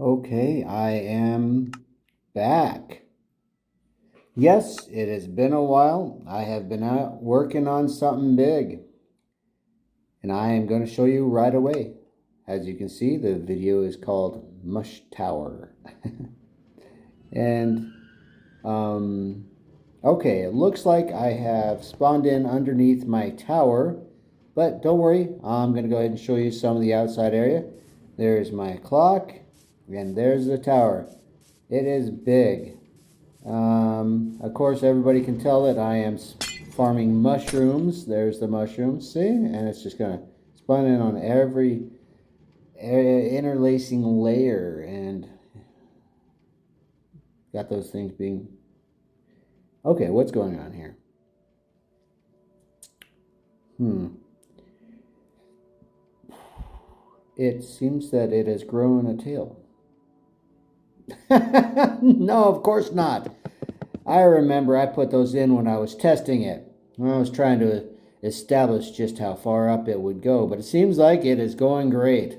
Okay, I am back. Yes, it has been a while. I have been out working on something big, and I am going to show you right away. As you can see, the video is called Mushtower. And, okay, it looks like I have spawned in underneath my tower, but don't worry, I'm going to go ahead and show you some of the outside area. There's my clock. And there's the tower. It is big. Of course, everybody can tell that I am farming mushrooms. There's the mushrooms, see? And it's just going to spawn in on every interlacing layer. And got those things being... Okay, what's going on here? It seems that it has grown a tail. No, of course not. I remember I put those in when I was testing it. I was trying to establish just how far up it would go, but it seems like it is going great.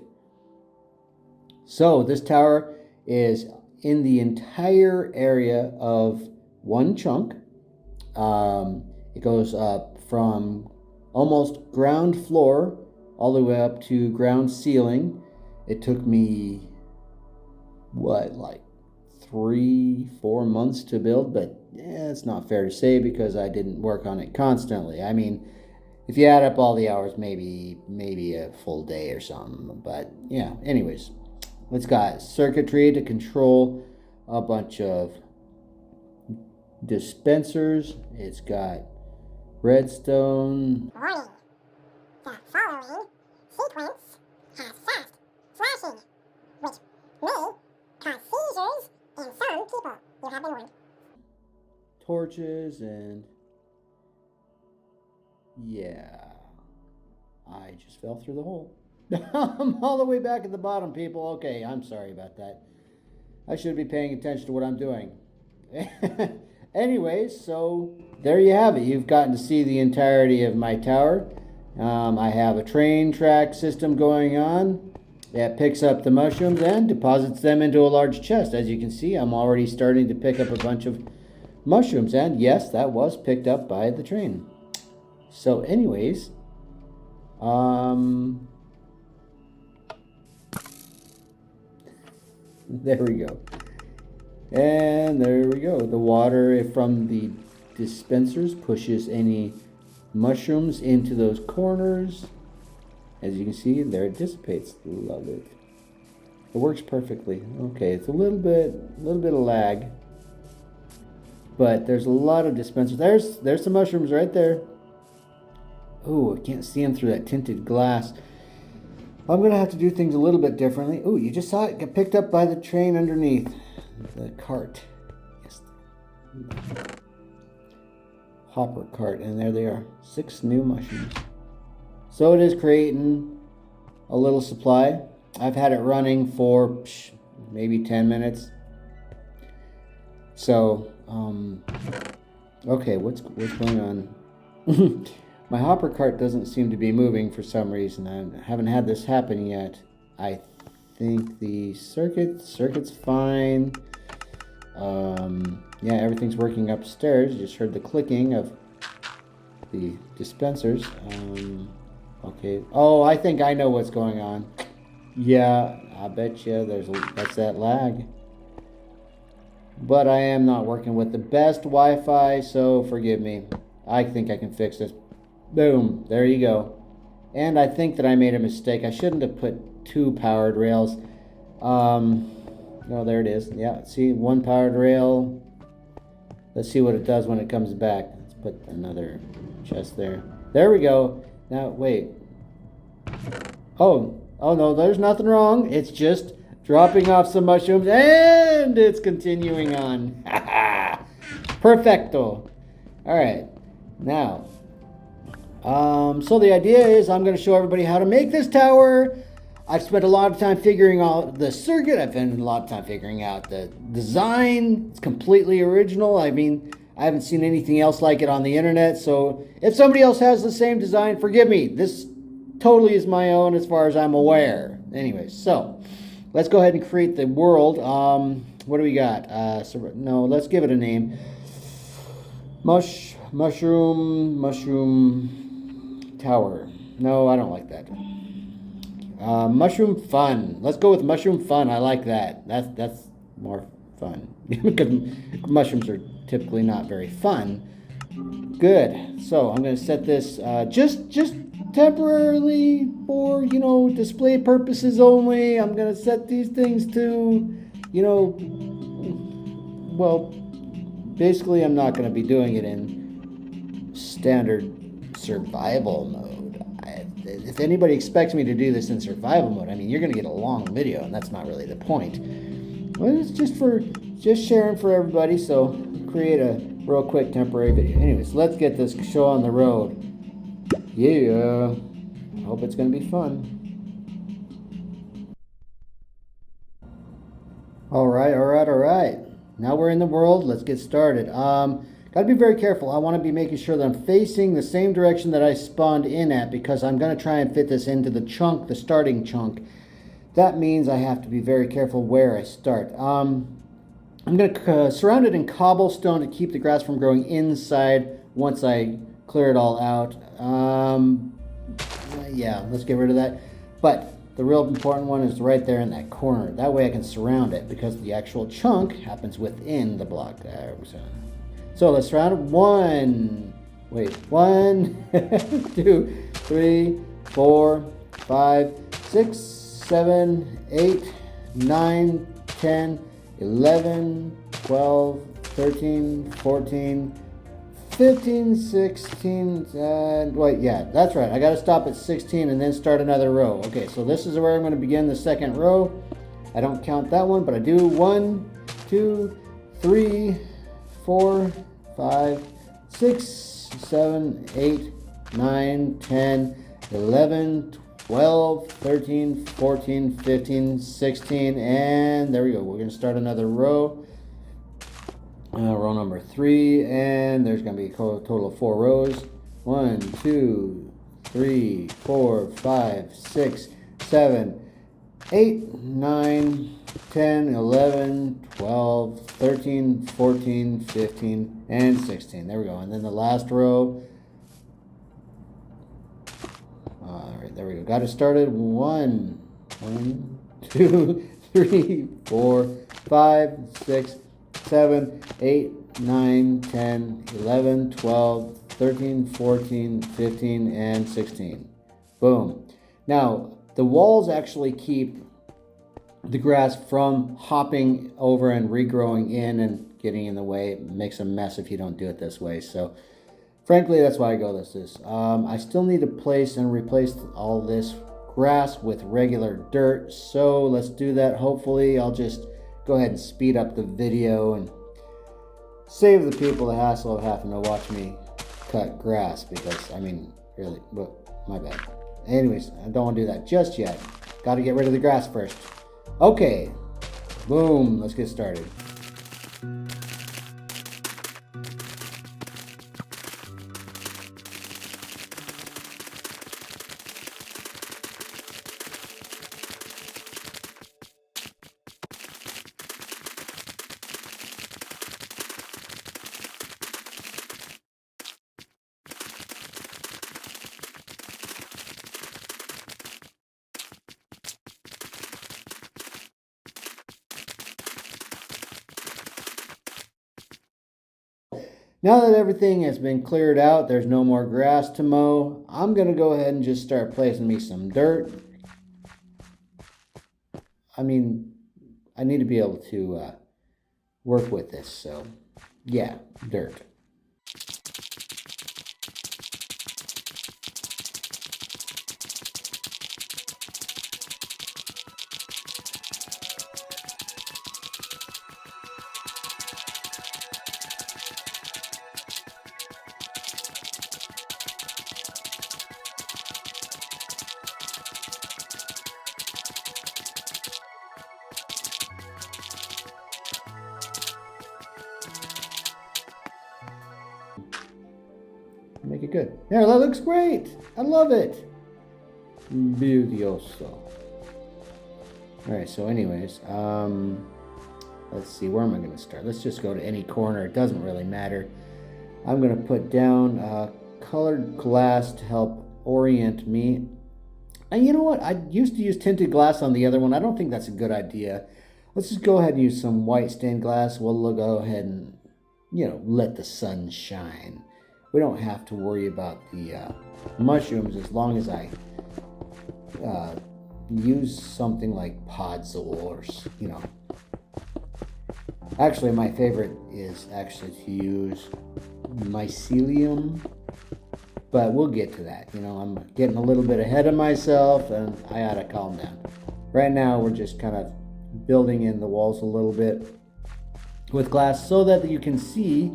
So this tower is in the entire area of one chunk. It goes up from almost ground floor all the way up to ground ceiling. It took me like 3-4 months to build, but it's not fair to say because I didn't work on it constantly. I mean, if you add up all the hours, maybe a full day or something. But yeah, anyways, it's got circuitry to control a bunch of dispensers. It's got redstone. Warning. The following sequence has fast flashing, which may cause seizures in some people. You have been warned. Torches and... yeah. I just fell through the hole. I'm all the way back at the bottom, people. Okay, I'm sorry about that. I should be paying attention to what I'm doing. Anyways, so there you have it. You've gotten to see the entirety of my tower. I have a train track system going on that picks up the mushrooms and deposits them into a large chest. As you can see, I'm already starting to pick up a bunch of mushrooms, and yes, that was picked up by the train. So anyways, there we go. And there we go. The water from the dispensers pushes any mushrooms into those corners. As you can see, there it dissipates. Love it. It works perfectly. Okay, it's a little bit of lag, but there's a lot of dispensers. There's some mushrooms right there. Oh, I can't see them through that tinted glass. I'm gonna have to do things a little bit differently. Oh, you just saw it get picked up by the train underneath the cart. Yes, hopper cart, and there they are. 6 new mushrooms. So it is creating a little supply. I've had it running for maybe 10 minutes. So, okay, what's going on? My hopper cart doesn't seem to be moving for some reason. I haven't had this happen yet. I think the circuit's fine. Yeah, everything's working upstairs. You just heard the clicking of the dispensers. Okay. Oh, I think I know what's going on. Yeah, I bet you that's that lag. But I am not working with the best Wi-Fi, so forgive me. I think I can fix this. Boom, there you go. And I think that I made a mistake. I shouldn't have put 2 powered rails. Oh, there it is. Yeah, see, 1 powered rail. Let's see what it does when it comes back. Let's put another chest there. There we go. Now, wait. Oh no, there's nothing wrong. It's just dropping off some mushrooms, and it's continuing on. Perfecto. All right, now, so the idea is I'm going to show everybody how to make this tower. I've spent a lot of time figuring out the circuit. I've spent a lot of time figuring out the design. It's completely original. I mean, I haven't seen anything else like it on the internet. So if somebody else has the same design, forgive me. This totally is my own as far as I'm aware. Anyways, so let's go ahead and create the world. What do we got? No, let's give it a name. Mushroom Tower. No, I don't like that. Mushroom Fun. Let's go with Mushroom Fun. I like that. That's more fun because mushrooms are typically not very fun. Good. So I'm going to set this just temporarily for display purposes only. I'm going to set these things to well, basically I'm not going to be doing it in standard survival mode. If anybody expects me to do this in survival mode, I mean, you're going to get a long video, and that's not really the point. Well, it's just sharing for everybody, so create a real quick temporary video. Anyways, let's get this show on the road. Yeah, hope it's going to be fun. All right. Now we're in the world. Let's get started. Got to be very careful. I want to be making sure that I'm facing the same direction that I spawned in at, because I'm going to try and fit this into the chunk, the starting chunk. That means I have to be very careful where I start. I'm going to surround it in cobblestone to keep the grass from growing inside once I clear it all out. Yeah, let's get rid of that. But the real important one is right there in that corner. That way I can surround it, because the actual chunk happens within the block. So let's surround it. 1, 2, 3, 4, 5, 6, 7, 8, 9, 10, 11, 12, 13, 14, 15, 16, wait, yeah, that's right. I got to stop at 16 and then start another row. Okay, so this is where I'm going to begin the second row. I don't count that one, but I do 1, 2, 3, 4, 5, 6, 7, 8, 9, 10, 11, 12, 13, 14, 15, 16, and there we go. We're going to start another row. Row number 3, and there's going to be a total of 4 rows. 1, 2, 3, 4, 5, 6, 7, 8, 9, 10, 11, 12, 13, 14, 15, and 16. There we go. And then the last row. All right, there we go. Got it started. 1, 2, 3, 4, 5, 6, 7, 8, 9, 10, 11, 12, 13, 14, 15, and 16. Boom. Now, the walls actually keep the grass from hopping over and regrowing in and getting in the way. It makes a mess if you don't do it this way. So, frankly, that's why I go this. I still need to place and replace all this grass with regular dirt. So, let's do that. Hopefully, I'll just go ahead and speed up the video and save the people the hassle of having to watch me cut grass, because, I mean, really, well, my bad. Anyways, I don't want to do that just yet. Got to get rid of the grass first. Okay, boom, let's get started. Now that everything has been cleared out, there's no more grass to mow, I'm going to go ahead and just start placing me some dirt. I mean, I need to be able to work with this, so yeah, dirt. Make it good. There, that looks great. I love it. Beautioso. Alright, so anyways, let's see, where am I going to start? Let's just go to any corner. It doesn't really matter. I'm going to put down colored glass to help orient me. And you know what? I used to use tinted glass on the other one. I don't think that's a good idea. Let's just go ahead and use some white stained glass. We'll go ahead and, let the sun shine. We don't have to worry about the mushrooms as long as I use something like Podzol or, Actually, my favorite is actually to use mycelium, but we'll get to that. I'm getting a little bit ahead of myself, and I ought to calm down. Right now, we're just kind of building in the walls a little bit with glass so that you can see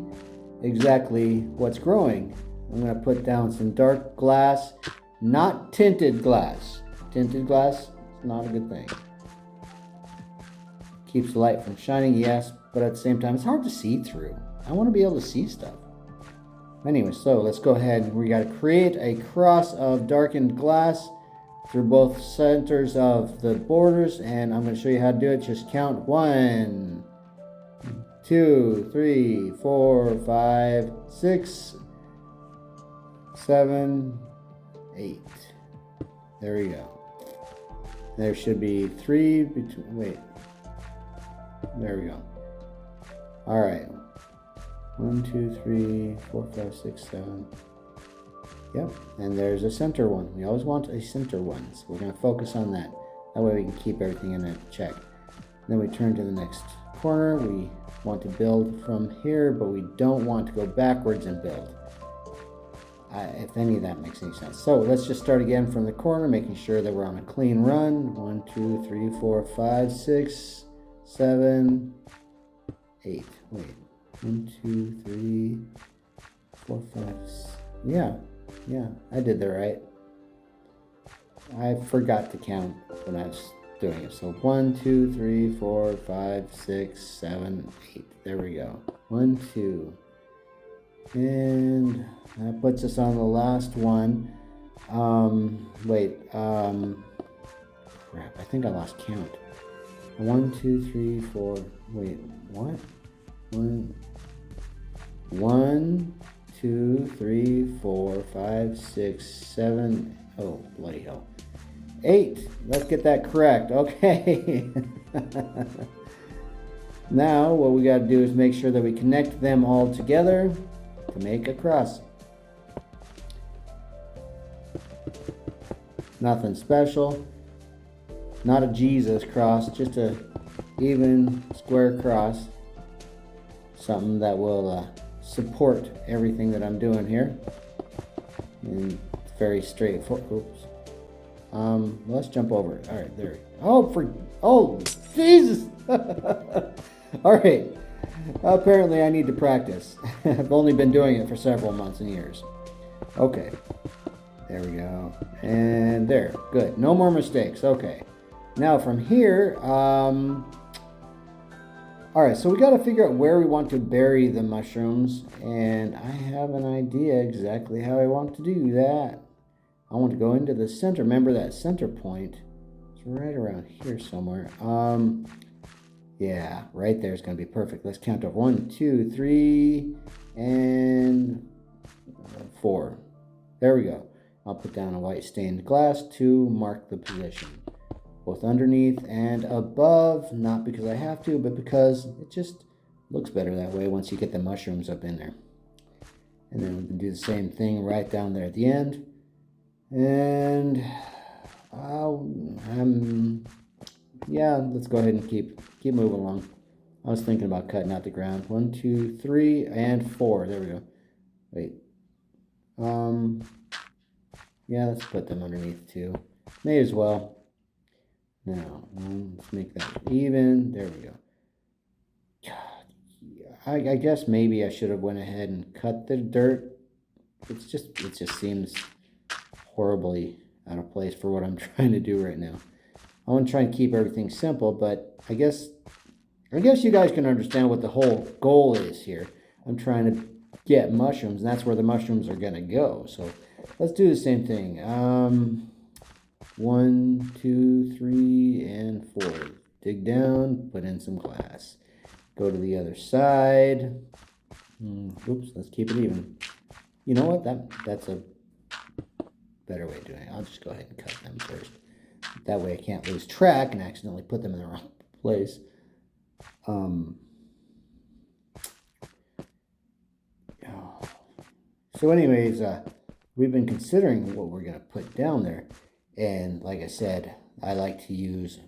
exactly what's growing. I'm going to put down some dark glass, not tinted glass. Tinted glass is not a good thing. Keeps the light from shining, yes, but at the same time, it's hard to see through. I want to be able to see stuff. Anyway, so let's go ahead. We got to create a cross of darkened glass through both centers of the borders, and I'm going to show you how to do it. Just count 1, 2, 3, 4, 5, 6, 7, 8. There we go. There should be 3 between. Wait. There we go. All right. 1, 2, 3, 4, 5, 6, 7. Yep. And there's a center one. We always want a center one, so we're going to focus on that. That way we can keep everything in a check. Then we turn to the next corner. We want to build from here, but we don't want to go backwards and build. If any of that makes any sense. So let's just start again from the corner, making sure that we're on a clean run. 1, 2, 3, 4, 5, 6, 7, 8. Wait. 1, 2, 3, 4, 5. Yeah, I did that right. I forgot to count when I was doing it. So 1, 2, 3, 4, 5, 6, 7, 8. There we go. 1, 2. And that puts us on the last one. Crap, I think I lost count. 1, 2, 3, 4. Wait, what? 1, 2, 3, 4, 5, 6, 7. Oh, bloody hell. 8. Let's get that correct. Okay. Now, what we got to do is make sure that we connect them all together to make a cross. Nothing special. Not a Jesus cross, just a even square cross. Something that will support everything that I'm doing here. And it's very straightforward. Oops. Let's jump over it. All right, there. Oh, Jesus! All right. Apparently, I need to practice. I've only been doing it for several months and years. Okay. There we go. And there. Good. No more mistakes. Okay. Now from here, all right, so we got to figure out where we want to bury the mushrooms, and I have an idea exactly how I want to do that. I want to go into the center. Remember that center point? It's right around here somewhere. Yeah, right there is going to be perfect. Let's count up 1, 2, 3, and 4. There we go. I'll put down a white stained glass to mark the position. Both underneath and above, not because I have to, but because it just looks better that way once you get the mushrooms up in there. And then we can do the same thing right down there at the end. And yeah, let's go ahead and keep moving along. I was thinking about cutting out the ground. 1, 2, 3, and 4. There we go. Wait. Yeah, let's put them underneath too. May as well. Now, let's make that even. There we go. I guess maybe I should have went ahead and cut the dirt. It just seems horribly out of place for what I'm trying to do right now. I want to try and keep everything simple, but I guess you guys can understand what the whole goal is here. I'm trying to get mushrooms, and that's where the mushrooms are going to go. So let's do the same thing. 1, 2, 3, and 4. Dig down, put in some glass. Go to the other side. Oops, let's keep it even. You know what? That's a better way of doing it. I'll just go ahead and cut them first. That way I can't lose track and accidentally put them in the wrong place. So anyways, we've been considering what we're going to put down there. And like I said, I like to use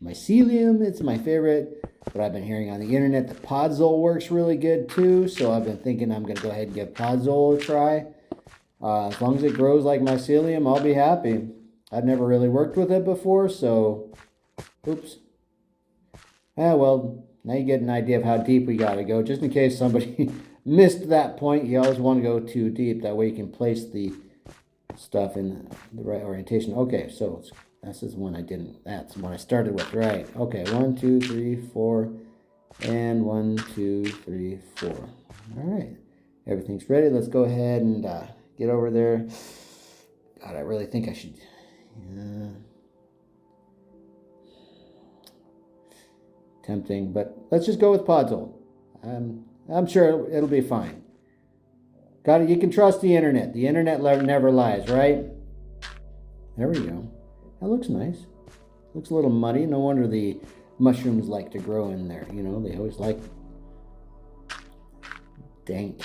mycelium. It's my favorite. But I've been hearing on the internet that podzol works really good too. So I've been thinking I'm going to go ahead and give podzol a try. As long as it grows like mycelium, I'll be happy. I've never really worked with it before, so... Oops. Well, now you get an idea of how deep we got to go. Just in case somebody missed that point, you always want to go too deep. That way you can place the stuff in the right orientation. Okay, so this is one I didn't... That's the one I started with, right. Okay, 1, 2, 3, 4, and 1, 2, 3, 4. All right, everything's ready. Let's go ahead and get over there. God, I really think I should... tempting, but let's just go with podzol. I'm sure it'll be fine. Got it. You can trust the internet. The internet never lies, right? There we go. That looks nice. Looks a little muddy. No wonder the mushrooms like to grow in there. You know, they always like dank.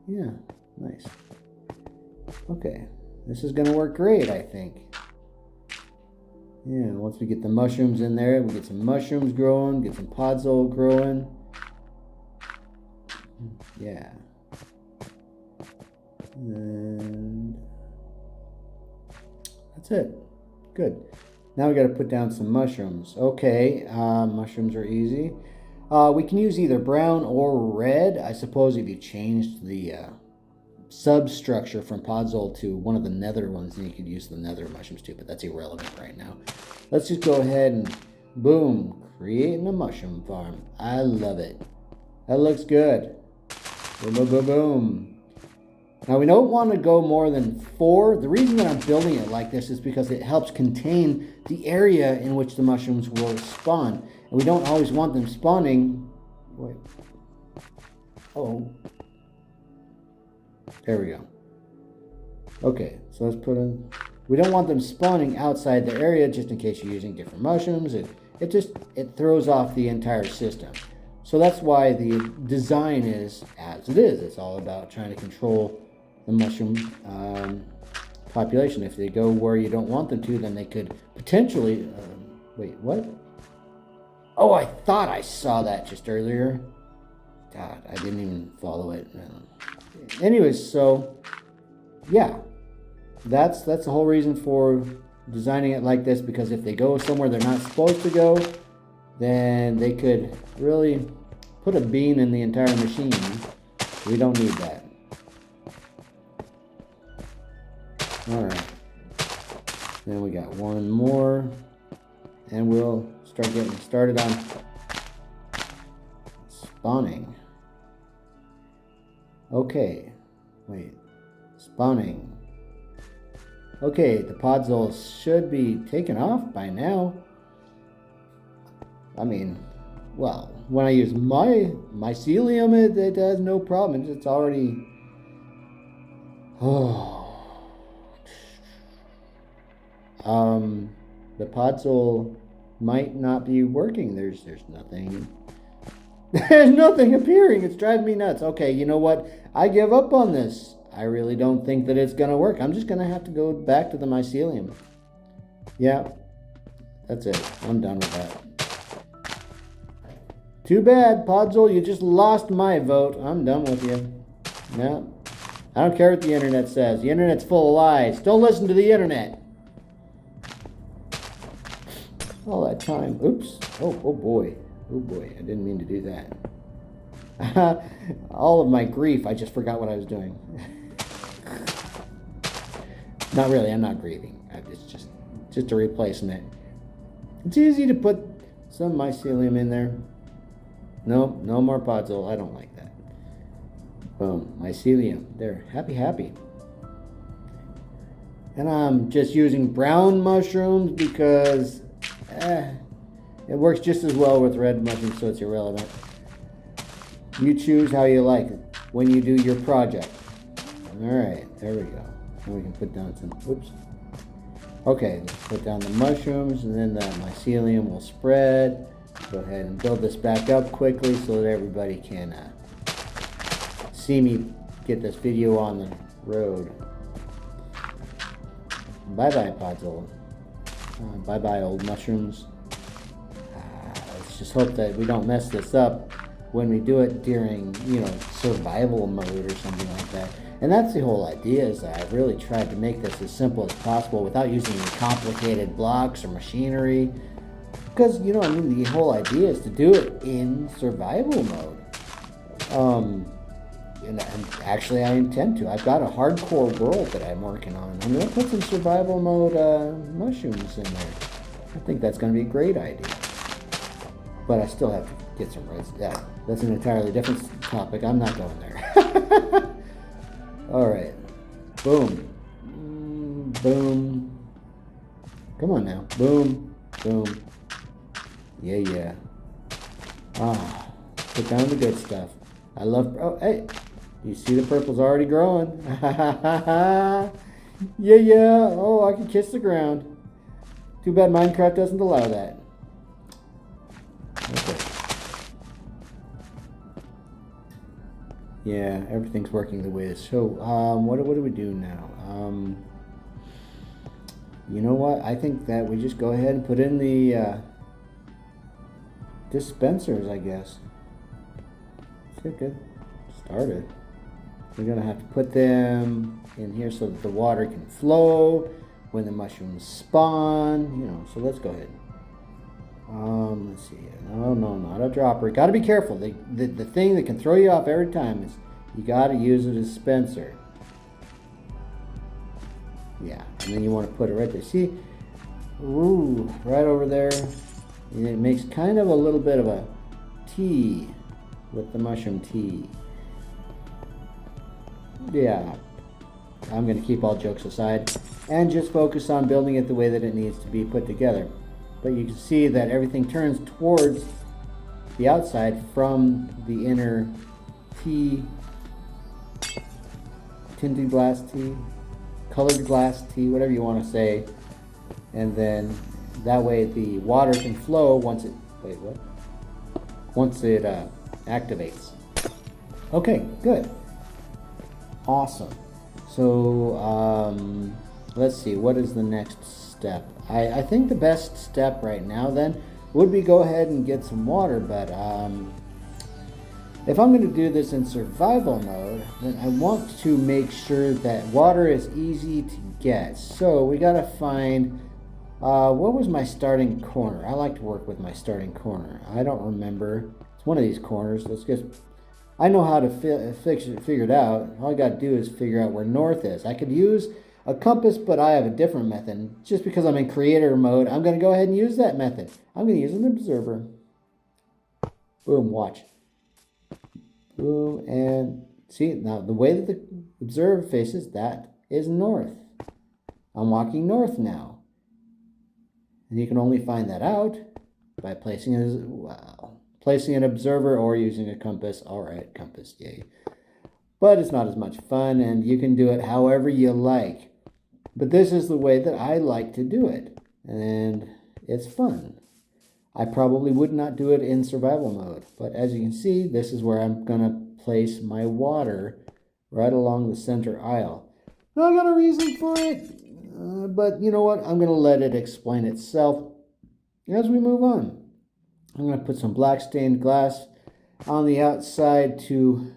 Yeah, nice. Okay, this is gonna work great, I think. Yeah, once we get the mushrooms in there, we get some mushrooms growing, get some podzol growing. Yeah. And that's it. Good. Now we got to put down some mushrooms. Okay, mushrooms are easy. We can use either brown or red. I suppose if you changed the substructure from podzol to one of the nether ones, then you could use the nether mushrooms too, but that's irrelevant right now. Let's just go ahead and boom, creating a mushroom farm. I love it. That looks good. Boom, boom, boom, boom. Now we don't want to go more than 4. The reason that I'm building it like this is because it helps contain the area in which the mushrooms will spawn. And we don't always want them spawning. Wait. Oh. There we go. Okay, so let's put in... We don't want them spawning outside the area just in case you're using different mushrooms. It throws off the entire system. So that's why the design is as it is. It's all about trying to control the mushroom population. If they go where you don't want them to, then they could potentially... wait, what? Oh, I thought I saw that just earlier. God, I didn't even follow it. Anyways, so yeah, that's the whole reason for designing it like this, because if they go somewhere they're not supposed to go, then they could really put a bean in the entire machine. We don't need that. Alright, then we got one more, and we'll start getting started on spawning. Okay, wait, spawning. Okay, the podzol should be taken off by now. I mean, well, when I use my mycelium, it has no problem. It's already... Oh. The podzol might not be working. There's nothing... There's nothing appearing. It's driving me nuts. Okay, you know what? I give up on this. I really don't think that it's going to work. I'm just going to have to go back to the mycelium. Yeah, that's it. I'm done with that. Too bad, podzol. You just lost my vote. I'm done with you. Yeah. I don't care what the internet says. The internet's full of lies. Don't listen to the internet. All that time. Oops. Oh boy. Oh boy, I didn't mean to do that. All of my grief, I just forgot what I was doing. Not really, I'm not grieving. It's just a replacement. It's easy to put some mycelium in there. Nope, no more podzol. I don't like that. Boom, mycelium. There, happy. And I'm just using brown mushrooms because it works just as well with red mushrooms, so it's irrelevant. You choose how you like it when you do your project. Alright, there we go. And we can put down some, whoops. Okay, let's put down the mushrooms and then the mycelium will spread. Go ahead and build this back up quickly so that everybody can see me get this video on the road. Bye-bye, Podzol. Bye-bye, old mushrooms. Let's just hope that we don't mess this up when we do it during, survival mode or something like that. And that's the whole idea, is that I've really tried to make this as simple as possible without using any complicated blocks or machinery. Because, the whole idea is to do it in survival mode. And actually I intend to. I've got a hardcore world that I'm working on. I'm going to put some survival mode mushrooms in there. I think that's going to be a great idea. But I still have to get some reds. Yeah, that's an entirely different topic. I'm not going there. Alright. Boom. Boom. Come on now. Boom. Boom. Yeah. Put down the good stuff. I love... Oh, hey. You see the purple's already growing. Yeah. Oh, I can kiss the ground. Too bad Minecraft doesn't allow that. Okay. Yeah, everything's working the way it is. So, what do we do now? You know what? I think that we just go ahead and put in the dispensers, I guess. Let's get good started. We're going to have to put them in here so that the water can flow when the mushrooms spawn, so let's go ahead. Let's see. No, not a dropper. Got to be careful. The thing that can throw you off every time is you got to use a dispenser. Yeah, and then you want to put it right there. See? Ooh, right over there. And it makes kind of a little bit of a T with the mushroom tea. Yeah, I'm going to keep all jokes aside and just focus on building it the way that it needs to be put together. But you can see that everything turns towards the outside from the inner tea, tinted glass tea, colored glass tea, whatever you want to say. And then that way the water can flow once it, activates. Okay, good. Awesome. So, let's see, what is the next step? I think the best step right now then would be go ahead and get some water, but if I'm going to do this in survival mode, then I want to make sure that water is easy to get. So we got to find, what was my starting corner? I like to work with my starting corner. I don't remember. It's one of these corners. Let's just... I know how to figure it out. All I got to do is figure out where north is. I could use a compass, but I have a different method. Just because I'm in creator mode, I'm going to go ahead and use that method. I'm going to use an observer. Boom, watch. Boom, and see, now the way that the observer faces, that is north. I'm walking north now. And you can only find that out by placing an observer or using a compass. All right, compass, yay. But it's not as much fun, and you can do it however you like. But this is the way that I like to do it, and it's fun. I probably would not do it in survival mode, but as you can see, this is where I'm going to place my water right along the center aisle. Now, I got a reason for it, but you know what? I'm going to let it explain itself as we move on. I'm going to put some black stained glass on the outside to,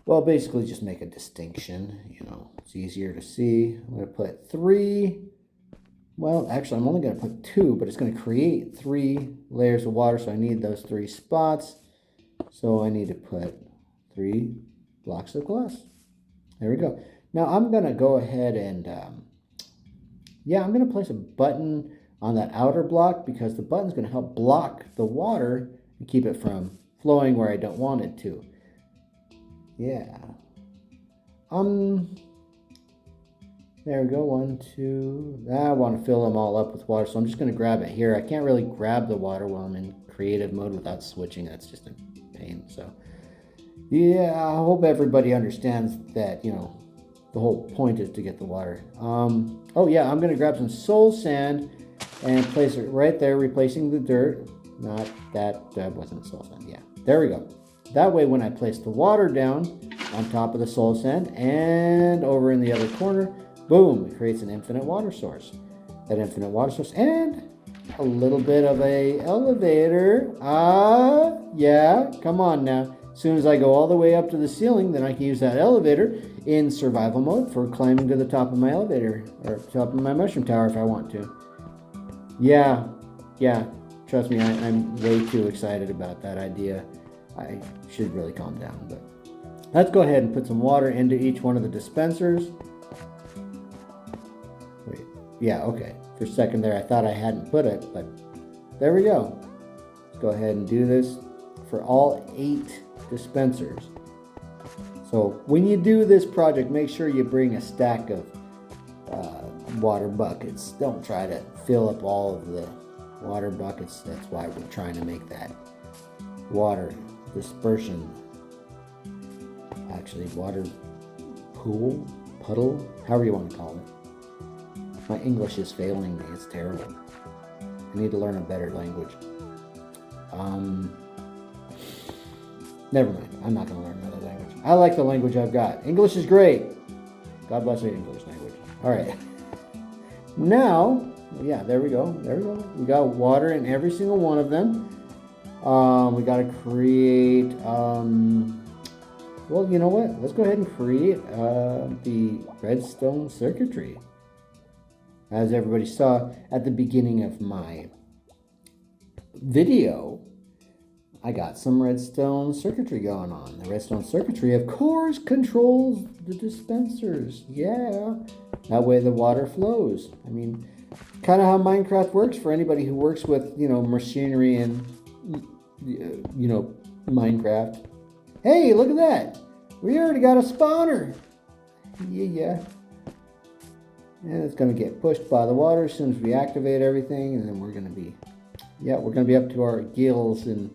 well, basically just make a distinction. It's easier to see. I'm going to put 3, well, actually, I'm only going to put 2, but it's going to create 3 layers of water, so I need those 3 spots. So I need to put 3 blocks of glass. There we go. Now I'm going to go ahead and, I'm going to place a button on that outer block because the button's going to help block the water and keep it from flowing where I don't want it to. Yeah. There we go. 1, 2. I want to fill them all up with water, so I'm just going to grab it here. I can't really grab the water while I'm in creative mode without switching. That's just a pain. So, yeah, I hope everybody understands that, you know, the whole point is to get the water. Oh, yeah, I'm going to grab some soul sand and place it right there, replacing the dirt. Not that, that wasn't soul sand. Yeah, there we go. That way, when I place the water down on top of the soul sand and over in the other corner, boom, it creates an infinite water source. That infinite water source and a little bit of a elevator. Yeah, come on now. As soon as I go all the way up to the ceiling, then I can use that elevator in survival mode for climbing to the top of my elevator or top of my mushroom tower if I want to. Yeah, trust me, I'm way too excited about that idea. I should really calm down, but let's go ahead and put some water into each one of the dispensers. Wait, yeah, okay. For a second there, I thought I hadn't put it, but there we go. Let's go ahead and do this for all 8 dispensers. So when you do this project, make sure you bring a stack of water buckets. Don't try to fill up all of the water buckets. That's why we're trying to make that water dispersion. Actually, water pool, puddle, however you want to call it. My English is failing me. It's terrible. I need to learn a better language. Never mind. I'm not going to learn another language. I like the language I've got. English is great. God bless the English language. All right. Now, yeah, there we go. There we go. We got water in every single one of them. We got to create, well, you know what? Let's go ahead and create the redstone circuitry. As everybody saw at the beginning of my video, I got some redstone circuitry going on. The redstone circuitry, of course, controls the dispensers. Yeah, that way the water flows. I mean, kind of how Minecraft works for anybody who works with, you know, machinery and, you know, Minecraft. Hey, look at that. We already got a spawner. Yeah. And it's going to get pushed by the water as soon as we activate everything. And then we're going to be up to our gills in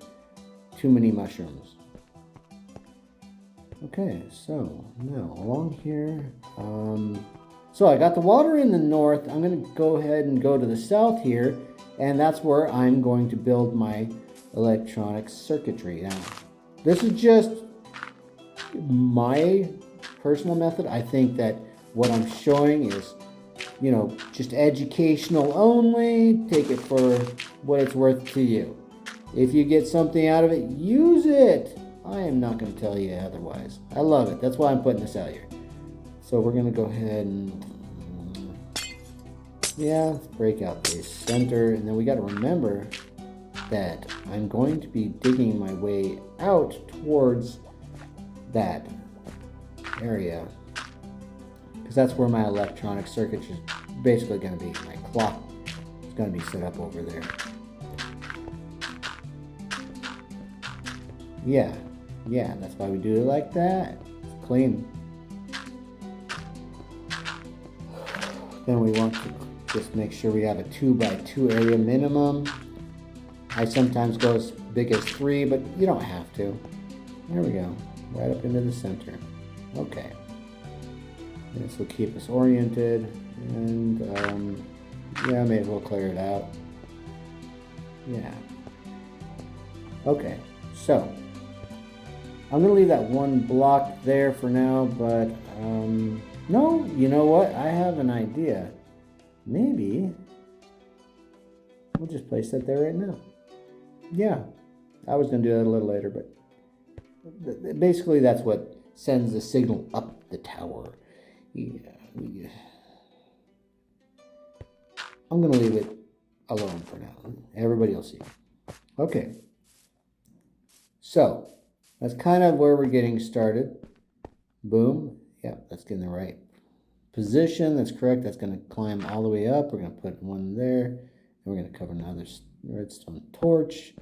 too many mushrooms. Okay, so now along here. So I got the water in the north. I'm going to go ahead and go to the south here. And that's where I'm going to build my electronic circuitry. Now, this is just my personal method. I think that what I'm showing is, you know, just educational only. Take it for what it's worth to you. If you get something out of it, use it. I am not going to tell you otherwise. I love it. That's why I'm putting this out here. So we're going to go ahead and, yeah, let's break out the center. And then we got to remember that I'm going to be digging my way out towards that area, because that's where my electronic circuit is basically going to be. My clock is going to be set up over there. Yeah, that's why we do it like that. It's clean. Then we want to just make sure we have a 2x2 area minimum. I sometimes go as big as 3, but you don't have to. There we go. Right up into the center. Okay. This will keep us oriented. And, yeah, may as well clear it out. Yeah. Okay. So, I'm going to leave that one block there for now, but, no, you know what? I have an idea. Maybe we'll just place that there right now. Yeah, I was going to do that a little later, but basically that's what sends the signal up the tower. Yeah. I'm going to leave it alone for now. Everybody will see. Okay. So, that's kind of where we're getting started. Boom. Yeah, that's getting the right position. That's correct. That's going to climb all the way up. We're going to put one there. And we're going to cover another redstone torch.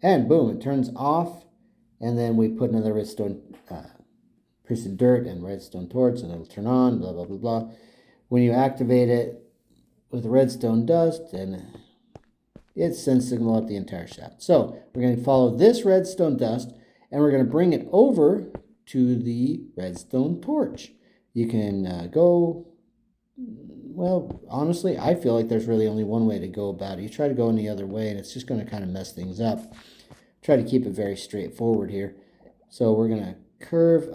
And boom, it turns off. And then we put another redstone piece of dirt and redstone torch, and it'll turn on, blah, blah, blah, blah. when you activate it with redstone dust, and it sends signal up the entire shaft. So we're going to follow this redstone dust, and we're going to bring it over to the redstone torch. You can go, well, honestly, I feel like there's really only one way to go about it. You try to go any other way, and it's just going to kind of mess things up. Try to keep it very straightforward here. So we're going to curve.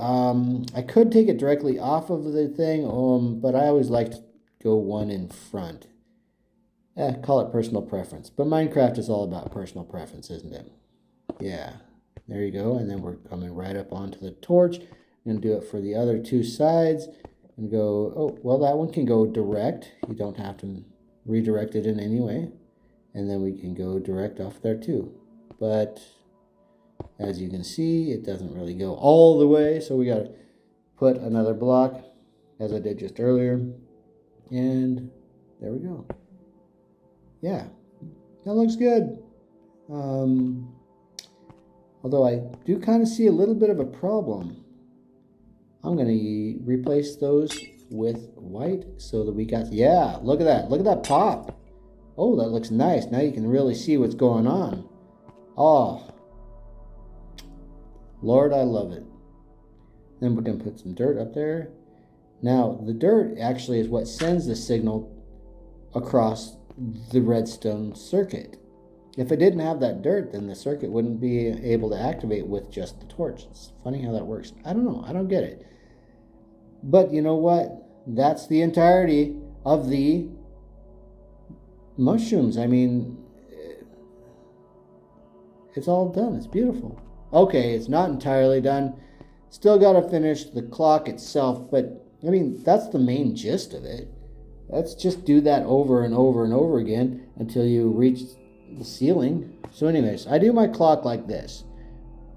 I could take it directly off of the thing, but I always like to go one in front. Call it personal preference. But Minecraft is all about personal preference, isn't it? Yeah. There you go. And then we're coming right up onto the torch. And do it for the other two sides. And go, oh, well, that one can go direct. You don't have to redirect it in any way. And then we can go direct off there too. But as you can see, it doesn't really go all the way. So we got to put another block, as I did just earlier. And there we go. Yeah, that looks good. Although I do kind of see a little bit of a problem. I'm going to replace those with white so that we got, yeah, look at that. Look at that pop. Oh, that looks nice. Now you can really see what's going on. Oh, Lord, I love it. Then we're going to put some dirt up there. Now, the dirt actually is what sends the signal across the redstone circuit. If it didn't have that dirt, then the circuit wouldn't be able to activate with just the torch. It's funny how that works. I don't know. I don't get it. But you know what? That's the entirety of the mushrooms. I mean, it's all done. It's beautiful. Okay, it's not entirely done. Still got to finish the clock itself, but I mean, that's the main gist of it. Let's just do that over and over and over again until you reach the ceiling. So anyways, I do my clock like this.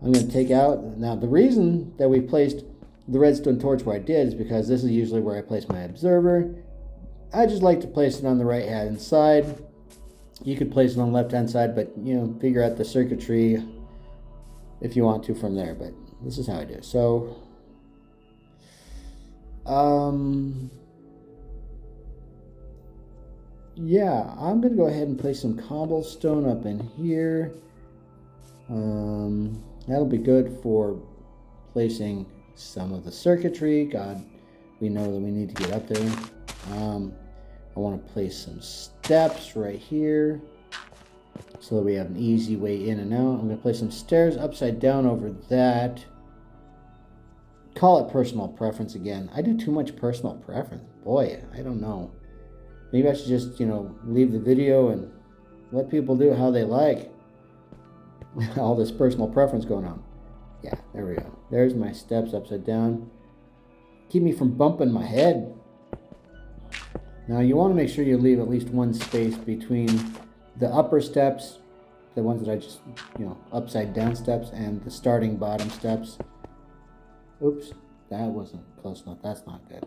I'm going to take out, now the reason that we placed the redstone torch where I did is because this is usually where I place my observer. I just like to place it on the right hand side. You could place it on the left hand side, but you know, figure out the circuitry if you want to from there, but this is how I do it. So yeah, I'm gonna go ahead and place some cobblestone up in here. That'll be good for placing some of the circuitry. God, we know that we need to get up there. I want to place some steps right here so that we have an easy way in and out. I'm going to place some stairs upside down over that. Call it personal preference again. I do too much personal preference. Boy, I don't know. Maybe I should just, you know, leave the video and let people do how they like. All this personal preference going on. Yeah, there we go. There's my steps upside down. Keep me from bumping my head. Now you want to make sure you leave at least one space between the upper steps, the ones that I just, you know, upside down steps, and the starting bottom steps. Oops, that wasn't close enough. That's not good.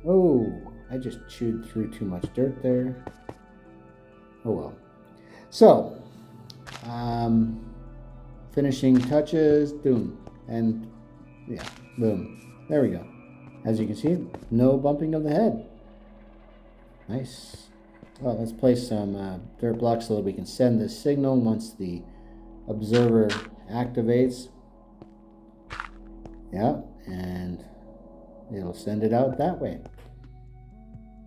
Oh, I just chewed through too much dirt there. Oh well. So, finishing touches, boom, and yeah, boom. There we go. As you can see, no bumping of the head. Nice. Well, let's place some dirt blocks so that we can send this signal once the observer activates. Yeah, and it'll send it out that way.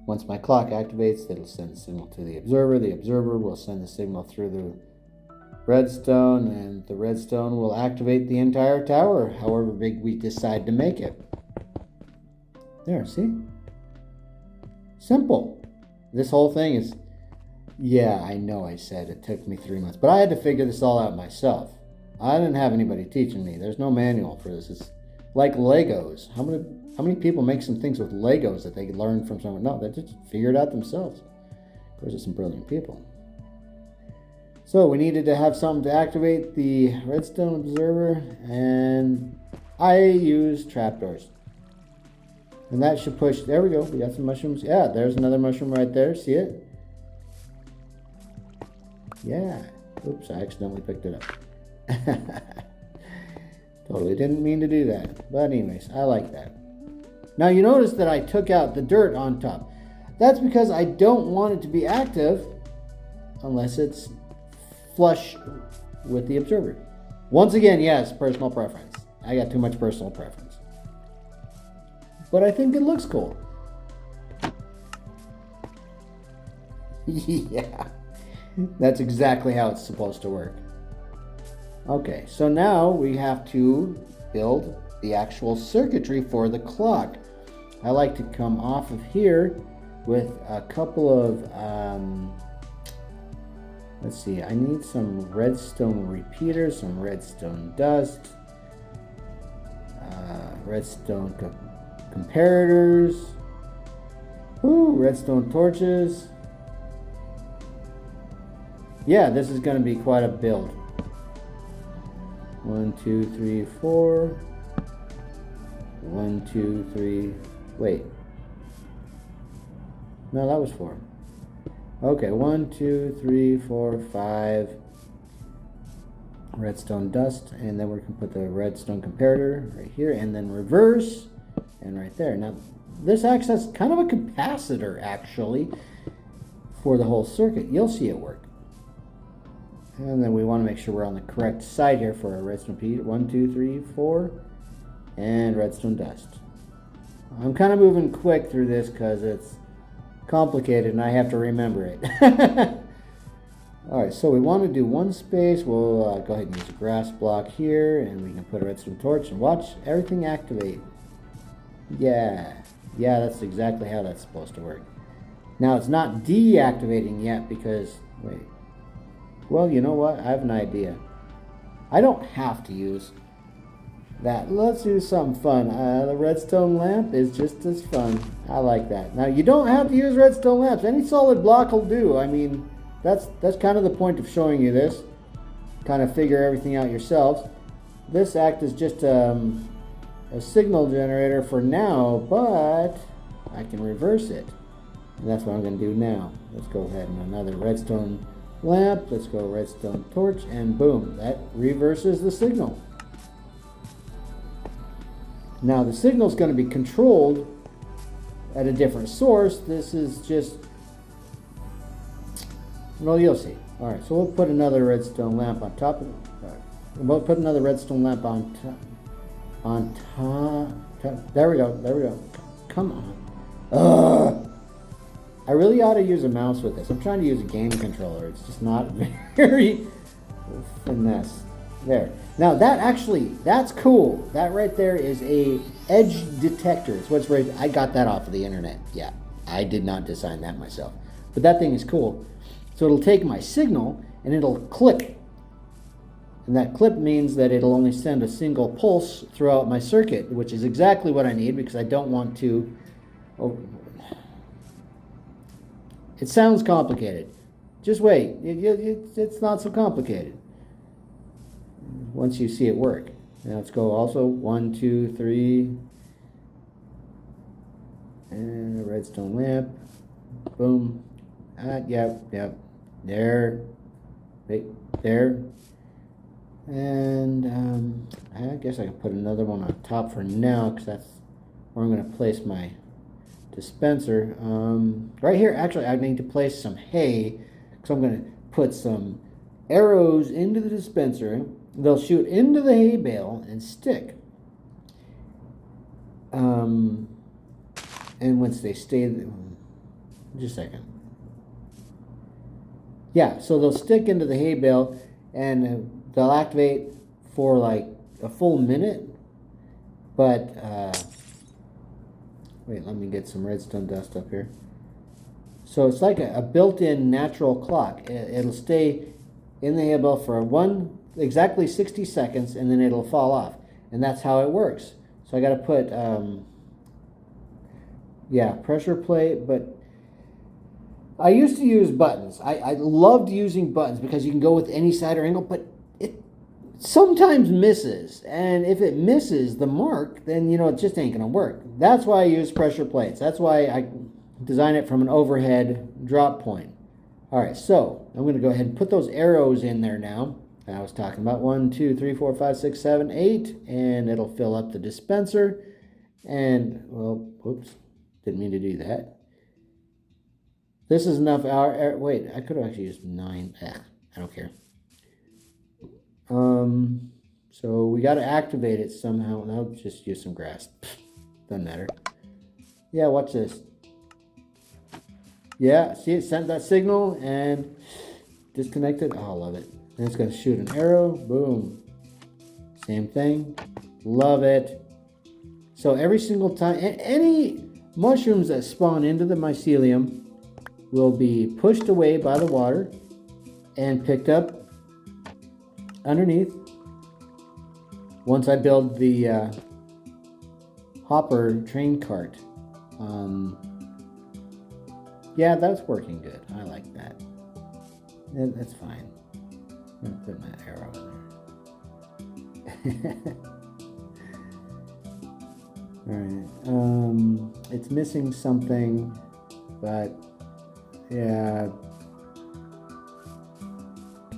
Once my clock activates, it'll send the signal to the observer. The observer will send the signal through the redstone, and the redstone will activate the entire tower, however big we decide to make it. There, see? Simple. This whole thing is, yeah, I know I said it took me 3 months, but I had to figure this all out myself. I didn't have anybody teaching me. There's no manual for this. It's like Legos. How many people make some things with Legos that they learn from someone? No, they just figure it out themselves. Of course, there's some brilliant people. So we needed to have something to activate the redstone observer, and I used trapdoors. And that should push, there we go, we got some mushrooms. Yeah, there's another mushroom right there, see it? Yeah, oops, I accidentally picked it up. Totally didn't mean to do that. But anyways, I like that. Now you notice that I took out the dirt on top. That's because I don't want it to be active unless it's flush with the observer. Once again, yes, personal preference. I got too much personal preference. But I think it looks cool. Yeah, that's exactly how it's supposed to work. Okay, so now we have to build the actual circuitry for the clock. I like to come off of here with a couple of, let's see, I need some redstone repeaters, some redstone dust, redstone comparators, redstone torches. Yeah, this is going to be quite a build. 1, 2, 3, 4. 1, 2, 3. Wait. No, that was 4. Okay, 1, 2, 3, 4, 5. Redstone dust, and then we're going to put the redstone comparator right here, and then reverse, and right there. Now, this acts as kind of a capacitor, actually, for the whole circuit. You'll see it work. And then we want to make sure we're on the correct side here for our redstone repeater. 1, 2, 3, 4, and redstone dust. I'm kind of moving quick through this because it's complicated and I have to remember it. Alright, so we want to do one space. We'll go ahead and use a grass block here, and we can put a redstone torch and watch everything activate. Yeah, that's exactly how that's supposed to work. Now it's not deactivating yet because, wait. Well, you know what? I have an idea. I don't have to use that. Let's do something fun. The redstone lamp is just as fun. I like that. Now, you don't have to use redstone lamps. Any solid block will do. I mean, that's kind of the point of showing you this. Kind of figure everything out yourselves. This acts as just a signal generator for now, but I can reverse it. And that's what I'm going to do now. Let's go ahead and another redstone lamp. Let's go redstone torch, and boom, that reverses the signal. Now the signal is going to be controlled at a different source. This is just, well, you'll see. All right, so we'll put another redstone lamp on top of it. We'll put another redstone lamp on top. There we go. Come on. I really ought to use a mouse with this. I'm trying to use a game controller. It's just not very finesse. There. Now that's cool. That right there is a edge detector. It's what's right. I got that off of the internet. Yeah, I did not design that myself. But that thing is cool. So it'll take my signal and it'll clip. And that clip means that it'll only send a single pulse throughout my circuit, which is exactly what I need because I don't want to... It sounds complicated. Just wait. It's not so complicated once you see it work. Now let's go also 1, 2, 3. And a redstone lamp. Boom. Yep. There. Right there. And I guess I can put another one on top for now because that's where I'm going to place my dispenser. Right here, actually, I need to place some hay because I'm going to put some arrows into the dispenser. They'll shoot into the hay bale and stick. And once they stay, just a second. Yeah, so they'll stick into the hay bale and they'll activate for like a full minute. But wait, let me get some redstone dust up here. So it's like a built-in natural clock. It'll stay in the hay bale for exactly 60 seconds, and then it'll fall off. And that's how it works. So I got to put, pressure plate, but I used to use buttons. I loved using buttons because you can go with any side or angle, but it sometimes misses. And if it misses the mark, then, it just ain't going to work. That's why I use pressure plates. That's why I design it from an overhead drop point. All right, so I'm going to go ahead and put those arrows in there now. I was talking about 1, 2, 3, 4, 5, 6, 7, 8, and it'll fill up the dispenser. And, well, whoops, didn't mean to do that. This is enough hour. Wait, I could have actually used 9. I don't care. So we got to activate it somehow. I'll just use some grass. Doesn't matter. Yeah, watch this. Yeah, see, it sent that signal and disconnected. Oh, I love it. And it's going to shoot an arrow. Boom. Same thing. Love it. So every single time, any mushrooms that spawn into the mycelium will be pushed away by the water and picked up underneath. Once I build the hopper train cart. Yeah, that's working good. I like that. That's fine. I'm going to put my arrow in there. Alright. It's missing something, but yeah.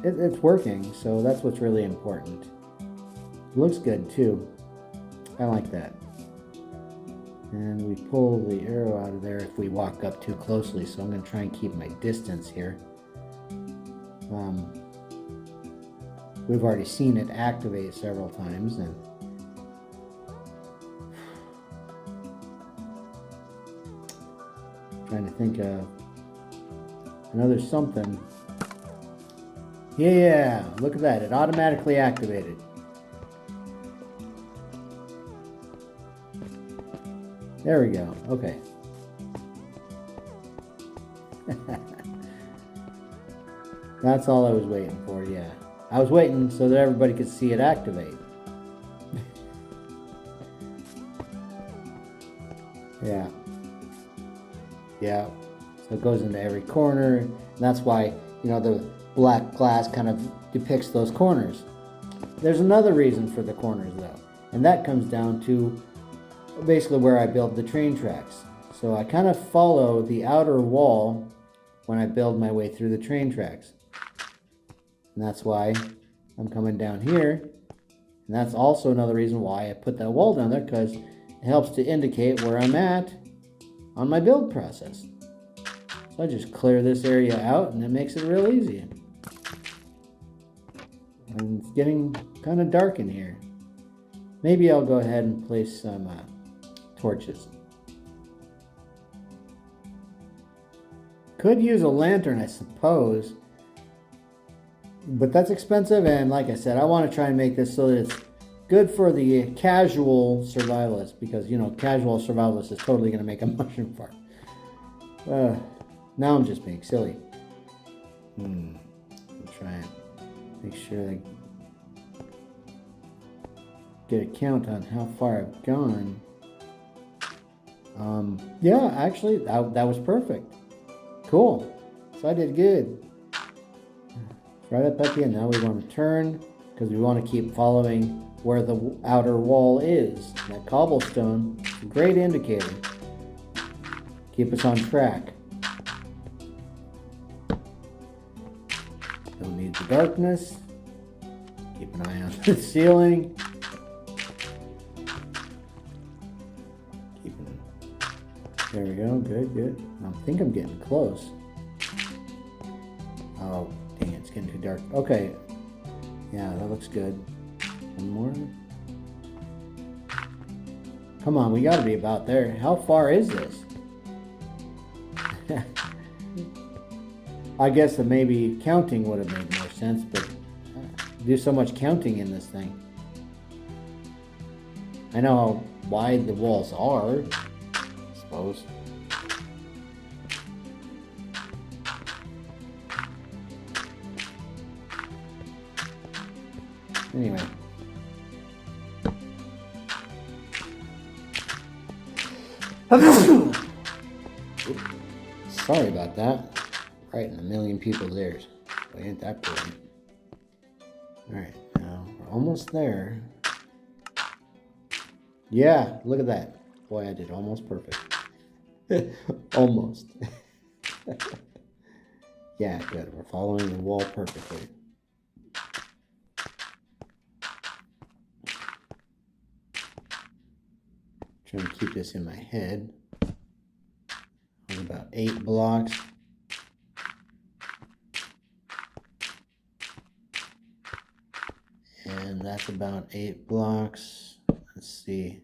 It's working, so that's what's really important. It looks good too. I like that. And we pull the arrow out of there if we walk up too closely, so I'm going to try and keep my distance here. We've already seen it activate several times, and trying to think of another something. Yeah, look at that. It automatically activated. There we go. Okay. That's all I was waiting for, yeah. I was waiting so that everybody could see it activate. Yeah. Yeah. So it goes into every corner. And that's why, the black glass kind of depicts those corners. There's another reason for the corners, though. And that comes down to basically where I build the train tracks. So I kind of follow the outer wall when I build my way through the train tracks. And that's why I'm coming down here. And that's also another reason why I put that wall down there, because it helps to indicate where I'm at on my build process. So I just clear this area out and it makes it real easy. And it's getting kind of dark in here. Maybe I'll go ahead and place some torches. Could use a lantern, I suppose. But that's expensive, and like I said, I want to try and make this so that it's good for the casual survivalist, because, casual survivalist is totally going to make a mushroom farm. Now I'm just being silly. I'll try and make sure I get a count on how far I've gone. Yeah, actually, that was perfect. Cool. So I did good. Right up at the end. Now we want to turn, because we want to keep following where the outer wall is. That cobblestone is a great indicator. Keep us on track. Don't need the darkness. Keep an eye on the ceiling. There we go. Good, good. I think I'm getting close. Oh, dang it. It's getting too dark. Okay. Yeah, that looks good. One more. Come on, we gotta be about there. How far is this? I guess that maybe counting would have made more sense, but do so much counting in this thing. I know how wide the walls are. Suppose. Anyway. Sorry about that. Right in a million people's ears. Boy, ain't that pretty. Alright, now we're almost there. Yeah, look at that. Boy, I did almost perfect. Almost. Yeah, good. We're following the wall perfectly. Trying to keep this in my head. About 8 blocks. And that's about 8 blocks. Let's see.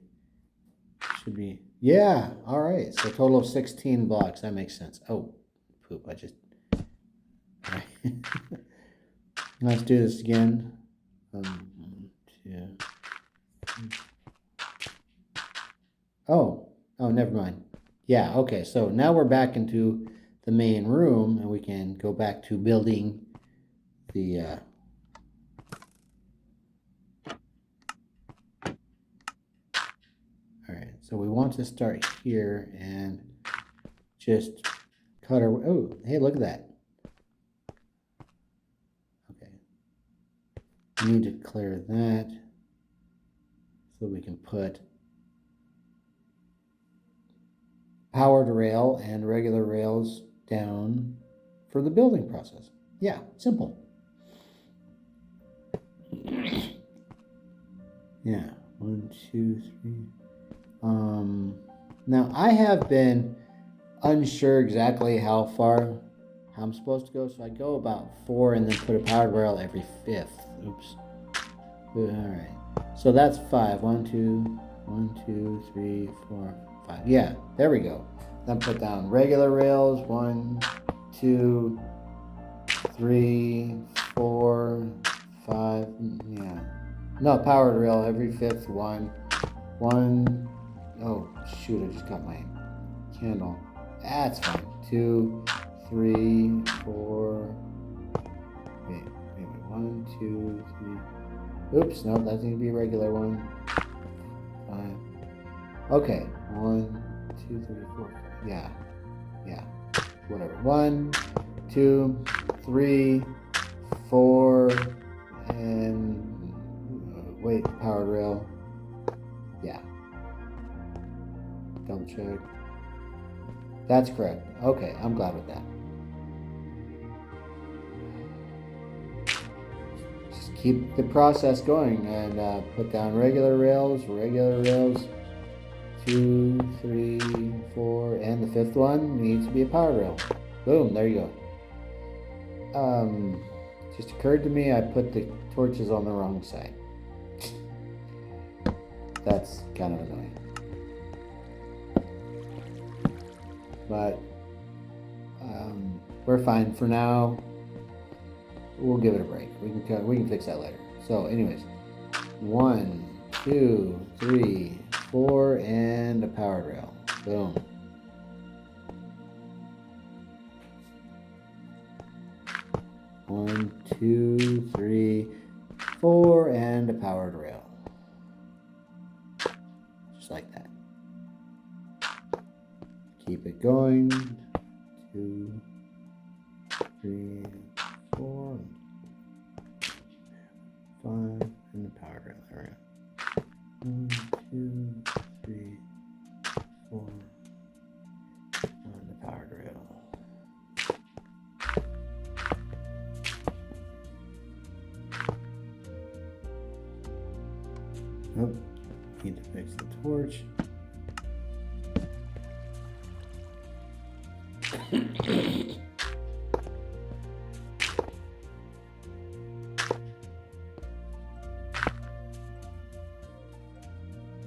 Should be, yeah, all right. So a total of 16 blocks. That makes sense. Oh, poop. I just, all right. Let's do this again. 1, 2. Oh, never mind. Yeah, okay. So now we're back into the main room, and we can go back to building the all right, so we want to start here and just cut our, oh, hey, look at that. Okay. We need to clear that so we can put powered rail and regular rails down for the building process. Yeah, simple. Yeah, 1, 2, 3. Now I have been unsure exactly how far I'm supposed to go, so I go about 4 and then put a powered rail every 5th. Oops. All right. So that's 5. 1, 2, 1, 2, 3, 4, 5. Yeah, there we go. Then put down regular rails. 1, 2, 3, 4, 5. Yeah. No, powered rail every 5th one. 1. Oh shoot! I just got my candle. That's fine. 2, 3, 4. Wait. 1, 2, 3. Oops, no, that needs to be a regular one. 5. Okay. 1, 2, 3, 4. Yeah. Whatever. 1, 2, 3, 4, and wait, powered rail. Yeah. Double check. That's correct. Okay, I'm glad with that. Just keep the process going and put down regular rails. 2, 3, 4, and the 5th one needs to be a power rail. Boom, there you go. Just occurred to me I put the torches on the wrong side. That's kind of annoying. But we're fine for now. We'll give it a break. We can fix that later. So anyways, 1, 2, 3, 4, and a powered rail. Boom. One, 2, 3, 4, and a powered rail. Just like that. Keep it going. 2, 3, 4, 5, and the powered rail. There we go. 1, 2, 3, 4, and the powered rail. Oh, need to fix the torch.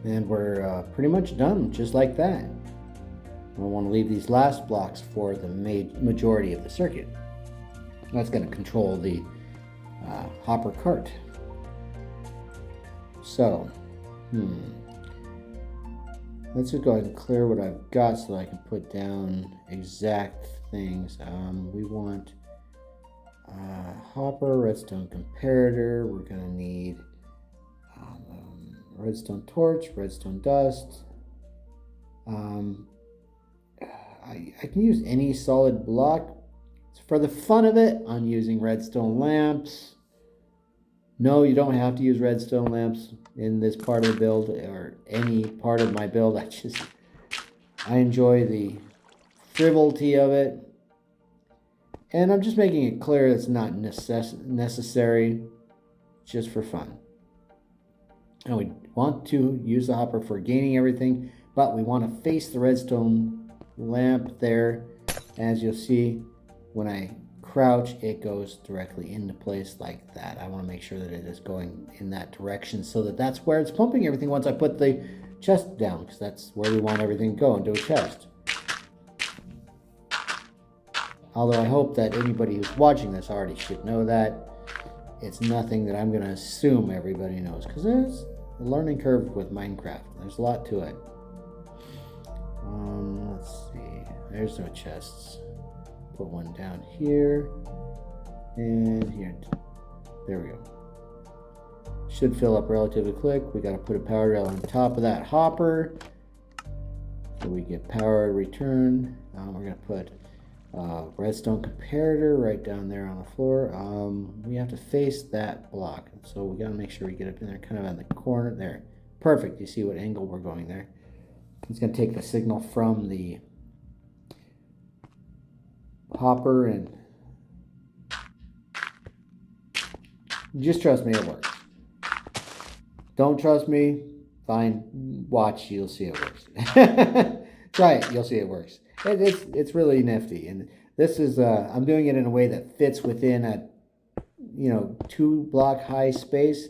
And we're pretty much done, just like that. I want to leave these last blocks for the majority of the circuit. That's going to control the hopper cart. So, let's just go ahead and clear what I've got so that I can put down exact things. We want hopper, redstone comparator. We're going to need redstone torch, redstone dust. I can use any solid block. So for the fun of it, I'm using redstone lamps. No, you don't have to use redstone lamps in this part of the build or any part of my build. I enjoy the frivolity of it. And I'm just making it clear it's not necessary, just for fun. And we want to use the hopper for gaining everything, But we want to face the redstone lamp there. As you'll see, when I crouch, it goes directly into place like that. I want to make sure that it is going in that direction so that that's where it's pumping everything once I put the chest down, because that's where we want everything to go, into a chest. Although I hope that anybody who's watching this already should know that. It's nothing that I'm going to assume everybody knows, because there's a learning curve with Minecraft. There's a lot to it. Let's see. There's no chests. Put one down here and here. There we go. Should fill up relatively quick. We got to put a power rail on top of that hopper so we get power return. We're going to put redstone comparator right down there on the floor. We have to face that block, so we got to make sure we get up in there, kind of on the corner there. Perfect. You see what angle we're going there. It's going to take the signal from the hopper, and just trust me, it works. Don't trust me, fine, watch, you'll see it works. Try it, you'll see it works. It's really nifty, and this is I'm doing it in a way that fits within a 2 block high space.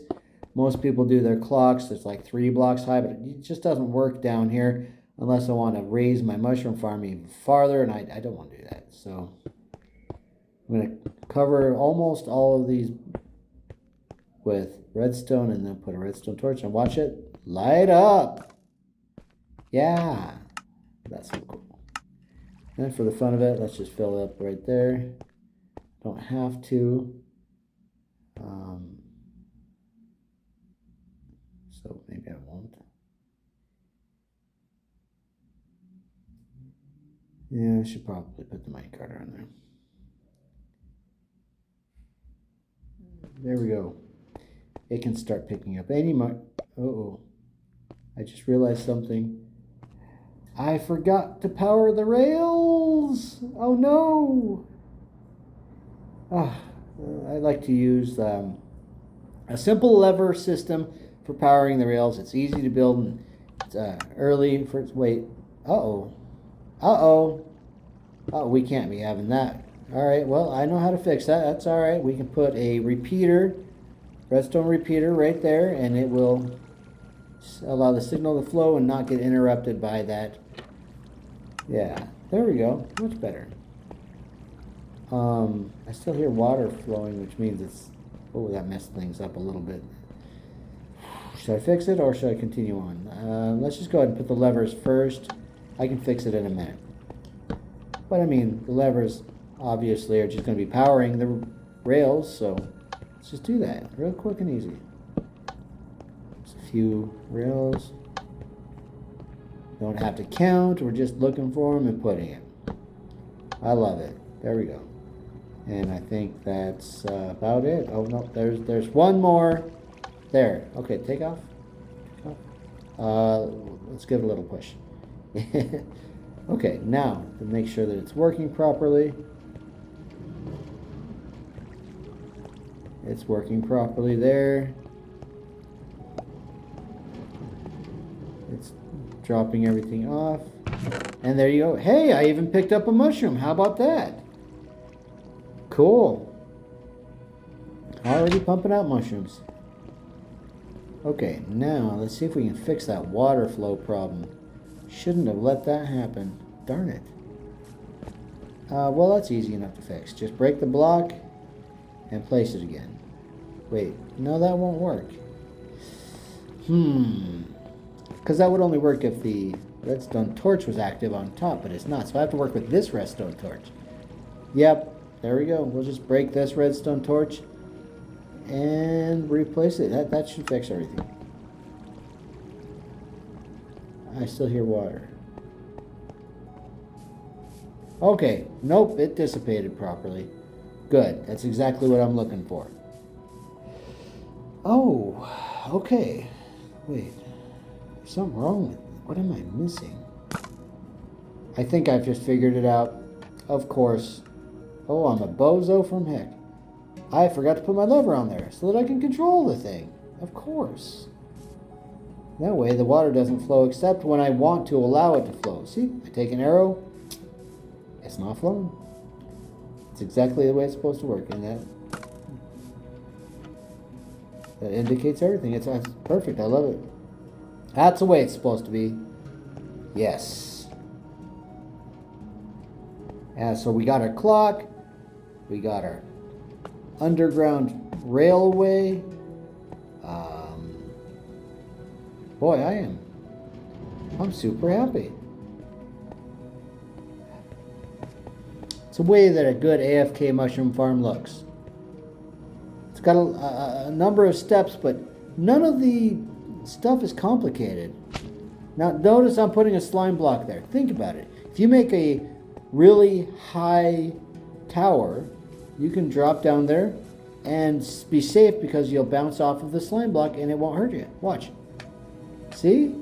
Most people do their clocks, it's like 3 blocks high, but it just doesn't work down here unless I want to raise my mushroom farm even farther, and I don't want to do that. So I'm going to cover almost all of these with redstone, and then put a redstone torch and watch it light up. Yeah, that's so cool. And for the fun of it, let's just fill it up right there. Don't have to. So maybe I won't. Yeah, I should probably put the minecart on there. There we go. It can start picking up any Uh-oh. I just realized something. I forgot to power the rails. Oh no. I like to use a simple lever system for powering the rails. It's easy to build, and it's early for wait. Uh-oh. Uh-oh. Oh, we can't be having that. All right, well, I know how to fix that. That's all right. We can put a repeater, redstone repeater right there, and it will allow the signal to flow and not get interrupted by that. Yeah, there we go. Much better. I still hear water flowing, which means it's... Oh, that messed things up a little bit. Should I fix it, or should I continue on? Let's just go ahead and put the levers first. I can fix it in a minute. But I mean, the levers obviously are just going to be powering the rails, so let's just do that real quick and easy. Just a few rails. Don't have to count, we're just looking for them and putting it. I love it. There we go. And I think that's about it. Oh no, there's one more. There. Okay, take off. Take off. Let's give it a little push. Okay, now to make sure that it's working properly. It's working properly there. It's dropping everything off. And there you go. Hey, I even picked up a mushroom. How about that? Cool. Already pumping out mushrooms. Okay, now let's see if we can fix that water flow problem. Shouldn't have let that happen. Darn it. Well, that's easy enough to fix. Just break the block and place it again. Wait, no, that won't work. Because that would only work if the redstone torch was active on top, but it's not. So I have to work with this redstone torch. Yep, there we go. We'll just break this redstone torch and replace it. That should fix everything. I still hear water. Okay, nope, it dissipated properly. Good, that's exactly what I'm looking for. Oh, okay. Wait, there's something wrong with it. What am I missing? I think I've just figured it out. Of course. Oh, I'm a bozo from heck. I forgot to put my lever on there so that I can control the thing. Of course. That way the water doesn't flow except when I want to allow it to flow. See, I take an arrow, it's not flowing. It's exactly the way it's supposed to work, and that indicates everything. It's perfect. I love it. That's the way it's supposed to be. Yes. And so we got our clock. We got our underground railway. Boy, I'm super happy. It's a way that a good AFK mushroom farm looks. It's got a number of steps, but none of the stuff is complicated. Now, notice I'm putting a slime block there. Think about it. If you make a really high tower, you can drop down there and be safe because you'll bounce off of the slime block and it won't hurt you. Watch. See?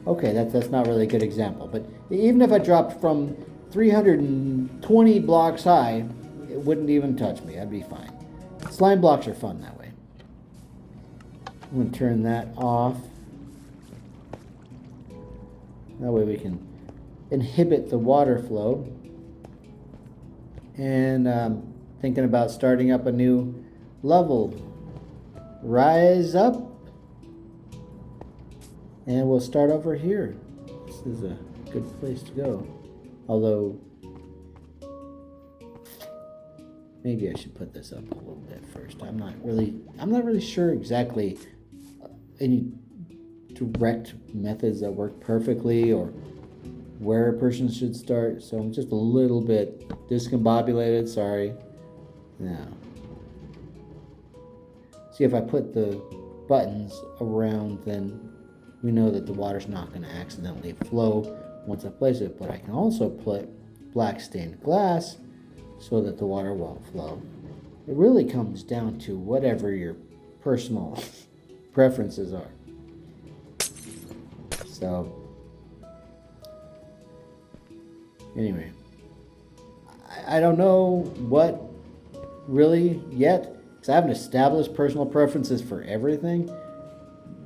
Okay, that's not really a good example, but even if I dropped from 320 blocks high, it wouldn't even touch me. I'd be fine. Slime blocks are fun that way. I'm going to turn that off. That way we can inhibit the water flow. And thinking about starting up a new level. Rise up. And we'll start over here. This is a good place to go. Although, maybe I should put this up a little bit first. I'm not really sure exactly any direct methods that work perfectly or where a person should start. So I'm just a little bit discombobulated. Sorry. Now, see, if I put the buttons around, then we know that the water's not going to accidentally flow once I place it, but I can also put black stained glass so that the water won't flow. It really comes down to whatever your personal preferences are. So, anyway, I don't know what really yet, because I haven't established personal preferences for everything,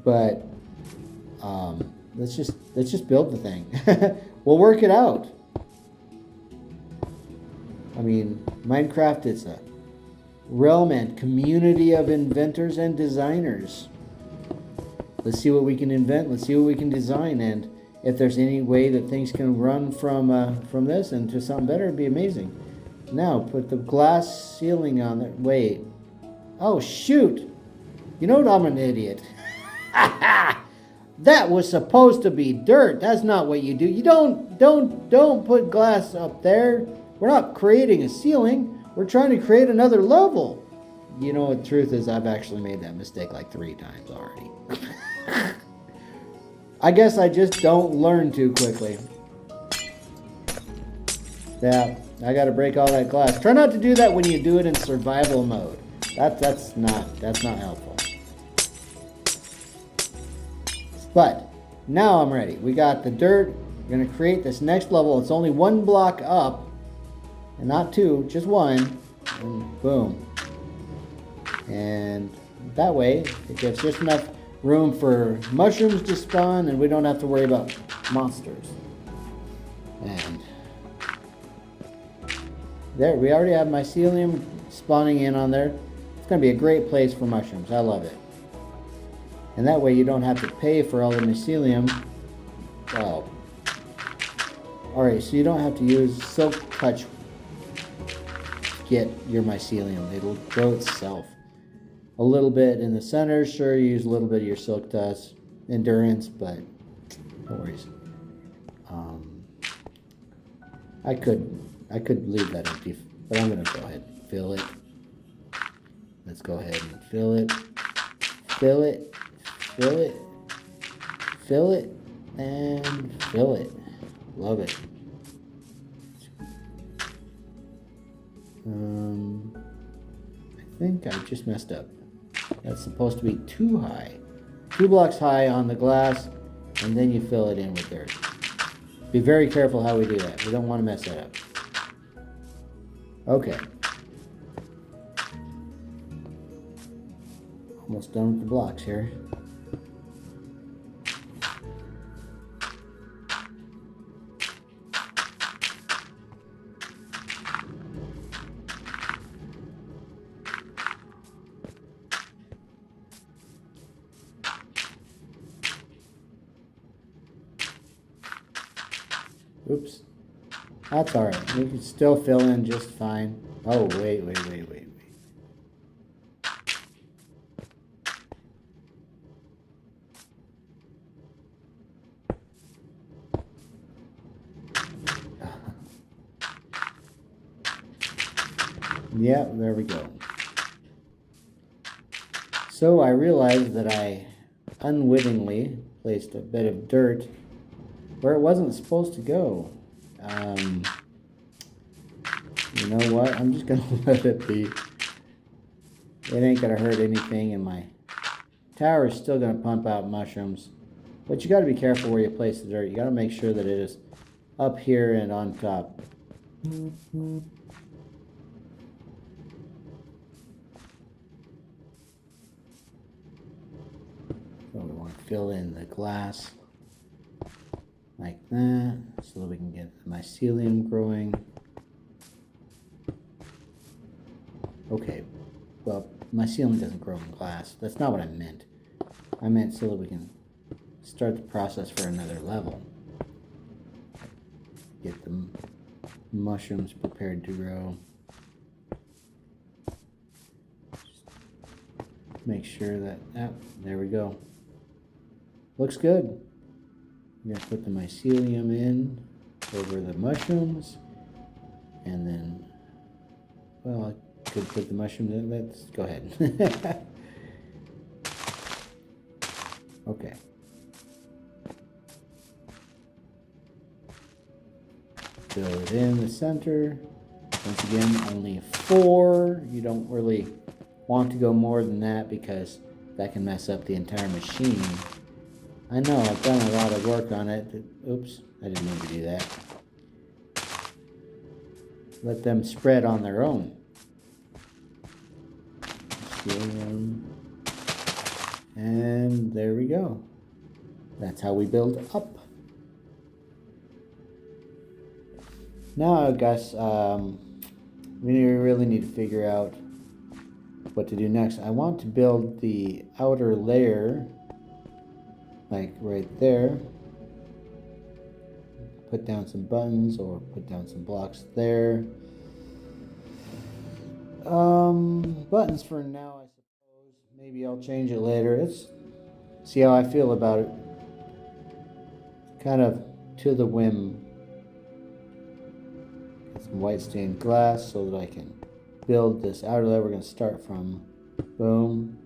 but let's just build the thing. We'll work it out. I mean, Minecraft is a realm and community of inventors and designers. Let's see what we can invent. Let's see what we can design, and if there's any way that things can run from this into something better, it'd be amazing. Now, put the glass ceiling on there. Wait. Oh shoot! You know what? I'm an idiot. That was supposed to be dirt. That's not what you do. You don't put glass up there. We're not creating a ceiling. We're trying to create another level. You know what the truth is, I've actually made that mistake like 3 times already. I guess I just don't learn too quickly. Yeah, I gotta break all that glass. Try not to do that when you do it in survival mode. That's not helpful. But now I'm ready. We got the dirt. We're going to create this next level. It's only 1 block up, and not 2, just 1. And boom. And that way, it gives just enough room for mushrooms to spawn, and we don't have to worry about monsters. And there, we already have mycelium spawning in on there. It's going to be a great place for mushrooms. I love it. And that way you don't have to pay for all the mycelium. Well, alright, so you don't have to use Silk Touch to get your mycelium. It'll grow itself. A little bit in the center, sure, you use a little bit of your Silk Touch endurance, but no worries. I could leave that empty, but I'm going to go ahead and fill it. Let's go ahead and fill it. Fill it. Fill it, fill it, and fill it. Love it. I think I just messed up. That's supposed to be too high. 2 blocks high on the glass, and then you fill it in with dirt. Be very careful how we do that. We don't want to mess that up. Okay. Almost done with the blocks here. Oops. That's alright. We can still fill in just fine. Oh, wait. Yeah, there we go. So I realized that I unwittingly placed a bit of dirt where it wasn't supposed to go. You know what? I'm just gonna let it be. It ain't gonna hurt anything, and my tower is still gonna pump out mushrooms. But you gotta be careful where you place the dirt. You gotta make sure that it is up here and on top. So we want to fill in the glass like that so that we can get the mycelium growing. Okay, well, mycelium doesn't grow in glass. That's not what I meant. I meant so that we can start the process for another level. Get the mushrooms prepared to grow. Just make sure that, there we go. Looks good. I'm going to put the mycelium in over the mushrooms. And then, well, I could put the mushrooms in. Let's go ahead. Okay. Fill it in the center. Once again, only 4. You don't really want to go more than that because that can mess up the entire machine. I know, I've done a lot of work on it. Oops, I didn't mean to do that. Let them spread on their own. And there we go. That's how we build up. Now I guess we really need to figure out what to do next. I want to build the outer layer, like right there. Put down some buttons or put down some blocks there. Buttons for now, I suppose. Maybe I'll change it later. See how I feel about it. Kind of to the whim. Get some white stained glass so that I can build this outer layer. We're going to start from boom.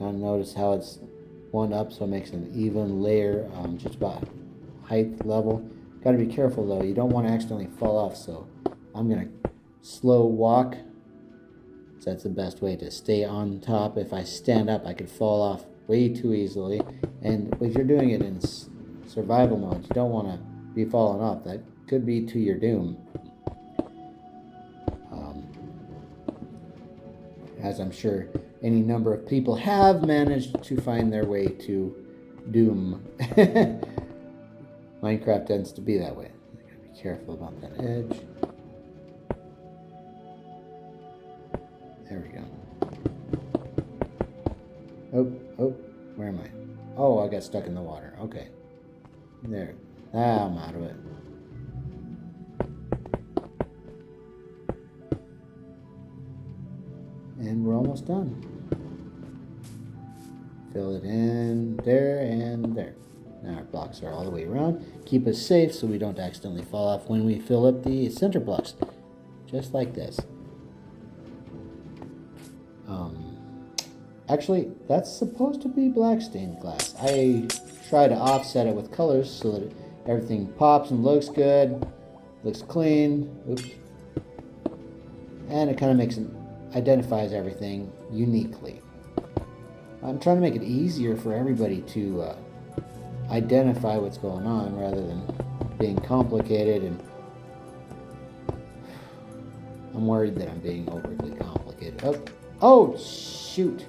Now notice how it's one up, so it makes an even layer, just about height level. Got to be careful though. You don't want to accidentally fall off, so I'm going to slow walk. So that's the best way to stay on top. If I stand up, I could fall off way too easily. And if you're doing it in survival mode, you don't want to be falling off. That could be to your doom. As I'm sure any number of people have managed to find their way to doom. Minecraft tends to be that way. I gotta be careful about that edge. There we go. Oh, where am I? Oh, I got stuck in the water. Okay. There. I'm out of it. And we're almost done. Fill it in there and there. Now our blocks are all the way around. Keep us safe so we don't accidentally fall off when we fill up the center blocks. Just like this. Actually, that's supposed to be black stained glass. I try to offset it with colors so that everything pops and looks good, looks clean. Oops. And it kind of identifies everything uniquely. I'm trying to make it easier for everybody to identify what's going on rather than being complicated, and I'm worried that I'm being overly complicated. Oh shoot.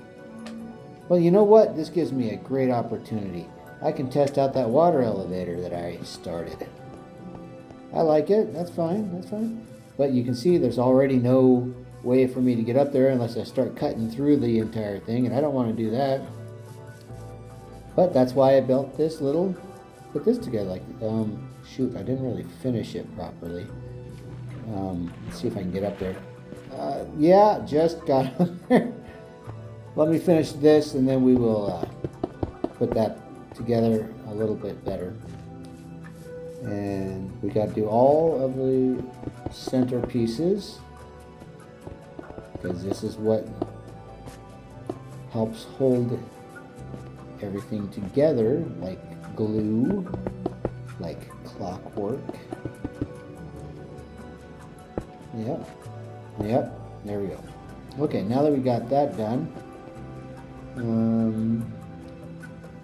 Well, you know what? This gives me a great opportunity. I can test out that water elevator that I started. I like it. That's fine. But you can see there's already no way for me to get up there unless I start cutting through the entire thing, and I don't want to do that. But that's why I built this little put this together like, shoot, I didn't really finish it properly. Let's see if I can get up there. Yeah, just got up there. Let me finish this and then we will put that together a little bit better. And we got to do all of the center pieces, because this is what helps hold everything together, like glue, like clockwork. Yep, there we go. Okay, now that we got that done,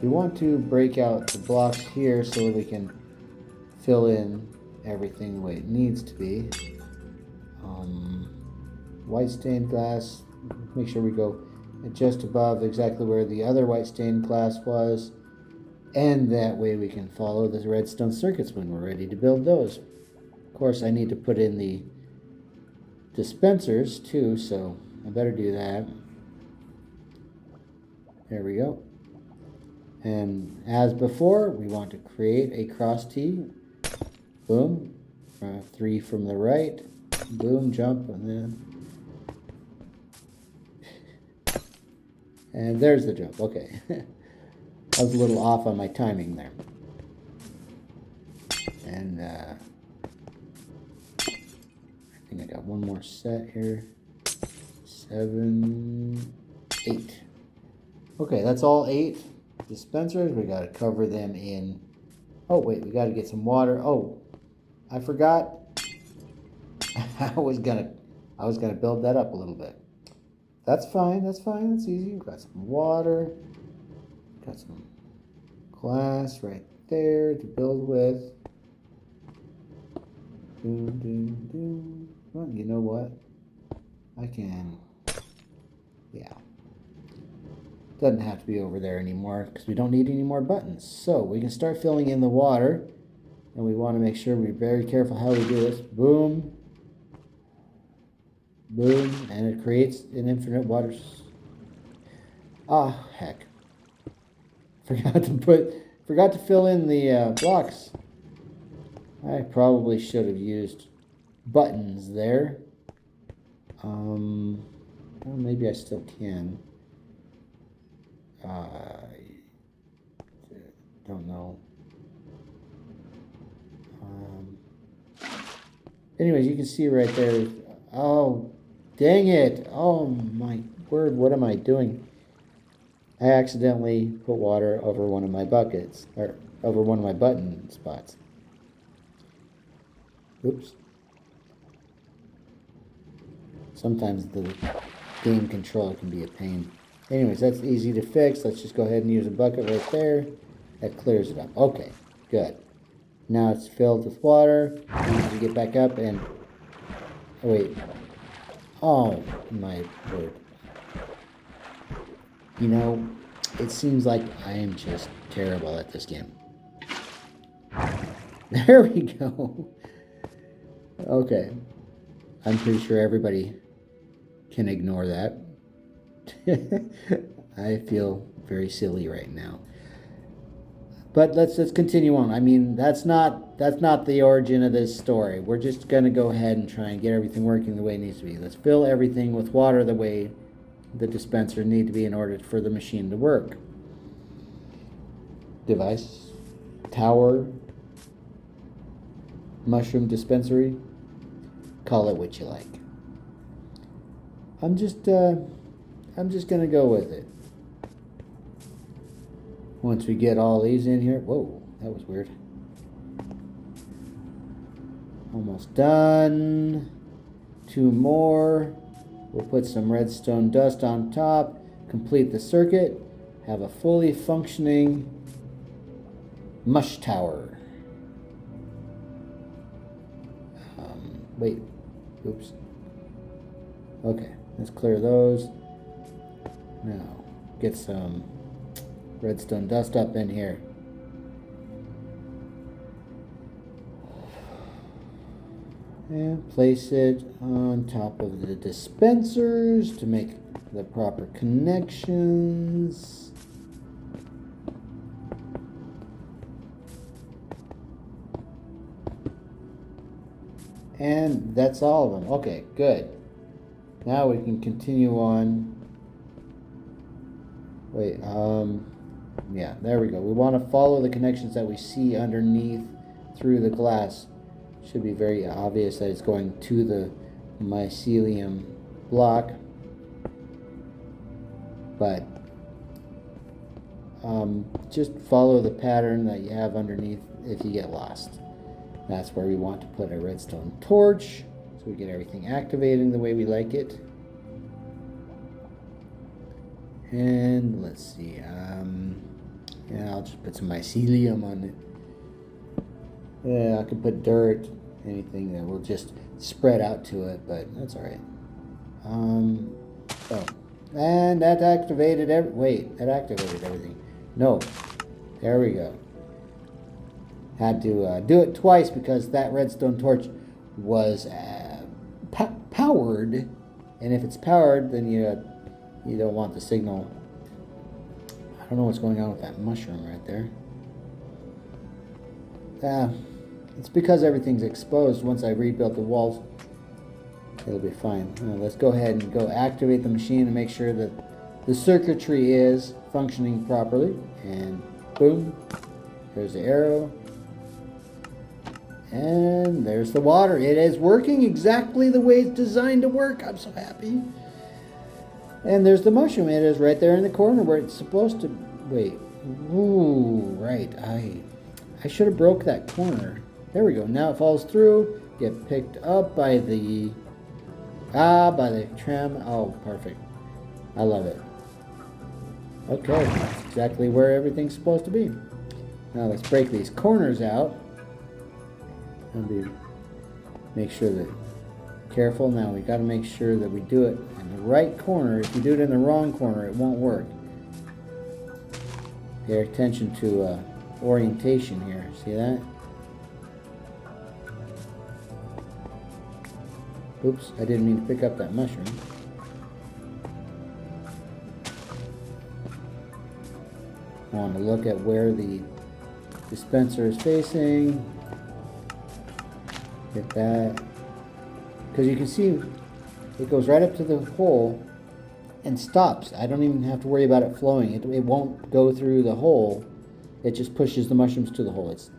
we want to break out the blocks here so that we can fill in everything the way it needs to be. White stained glass, make sure we go just above exactly where the other white stained glass was, and that way we can follow the redstone circuits when we're ready to build those. Of course, I need to put in the dispensers too, so I better do that. There we go. And as before, we want to create a cross T. Boom. 3 from the right. Boom, jump, and then... and there's the jump. Okay. I was a little off on my timing there. And I think I got one more set here. 7, 8. Okay, that's all 8 dispensers. We got to cover them in... oh, wait, we got to get some water. Oh, I forgot. I was gonna build that up a little bit. That's fine, that's easy. We've got some water. Got some glass right there to build with. Well, you know what? I can, yeah. Doesn't have to be over there anymore because we don't need any more buttons. So we can start filling in the water, and we want to make sure we're very careful how we do this. Boom. Boom, and it creates an infinite water. Ah, heck. Forgot to fill in the blocks. I probably should have used buttons there. Well, maybe I still can. Don't know. Anyways, you can see right there. Oh, dang it. Oh my word, what am I doing? I accidentally put water over one of my buckets, or over one of my button spots. Oops. Sometimes the game controller can be a pain. Anyways, that's easy to fix. Let's just go ahead and use a bucket right there. That clears it up. Okay, good. Now it's filled with water. We need to get back up and... oh, wait. Oh, my word. You know, it seems like I am just terrible at this game. There we go. Okay. I'm pretty sure everybody can ignore that. I feel very silly right now. But let's continue on. I mean, that's not the origin of this story. We're just going to go ahead and try and get everything working the way it needs to be. Let's fill everything with water the way the dispenser need to be in order for the machine to work. Device, tower, mushroom dispensary, call it what you like. I'm just going to go with it. Once we get all these in here, whoa, that was weird. Almost done. 2 more. We'll put some redstone dust on top, complete the circuit, have a fully functioning Mushtower. Wait, oops. Okay, let's clear those. Now, get some redstone dust up in here. And place it on top of the dispensers to make the proper connections. And that's all of them. Okay, good. Now we can continue on. Wait, yeah, there we go. We want to follow the connections that we see underneath through the glass. Should be very obvious that it's going to the mycelium block. But just follow the pattern that you have underneath if you get lost. That's where we want to put a redstone torch, so we get everything activating the way we like it. And let's see, yeah, I'll just put some mycelium on it. Yeah, I could put dirt, anything that will just spread out to it, but that's all right. Oh, and that activated that activated everything. No, there we go. Had to do it twice because that redstone torch was powered, and if it's powered, then you don't want the signal. I don't know what's going on with that mushroom right there. It's because everything's exposed. Once I rebuilt the walls, it'll be fine. Let's go ahead and go activate the machine and make sure that the circuitry is functioning properly. And boom, there's the arrow. And there's the water. It is working exactly the way it's designed to work. I'm so happy. And there's the mushroom. It is right there in the corner where it's supposed to. Wait. Ooh, right. I should have broke that corner. There we go. Now it falls through. Get picked up by the tram. Oh, perfect. I love it. Okay, that's exactly where everything's supposed to be. Now let's break these corners out. And make sure that careful. Now we got to make sure that we do it in the right corner. If you do it in the wrong corner, it won't work. Pay attention to orientation here. See that? Oops, I didn't mean to pick up that mushroom. I want to look at where the dispenser is facing. Get that. Because you can see it goes right up to the hole and stops. I don't even have to worry about it flowing. It won't go through the hole. It just pushes the mushrooms to the hole. It's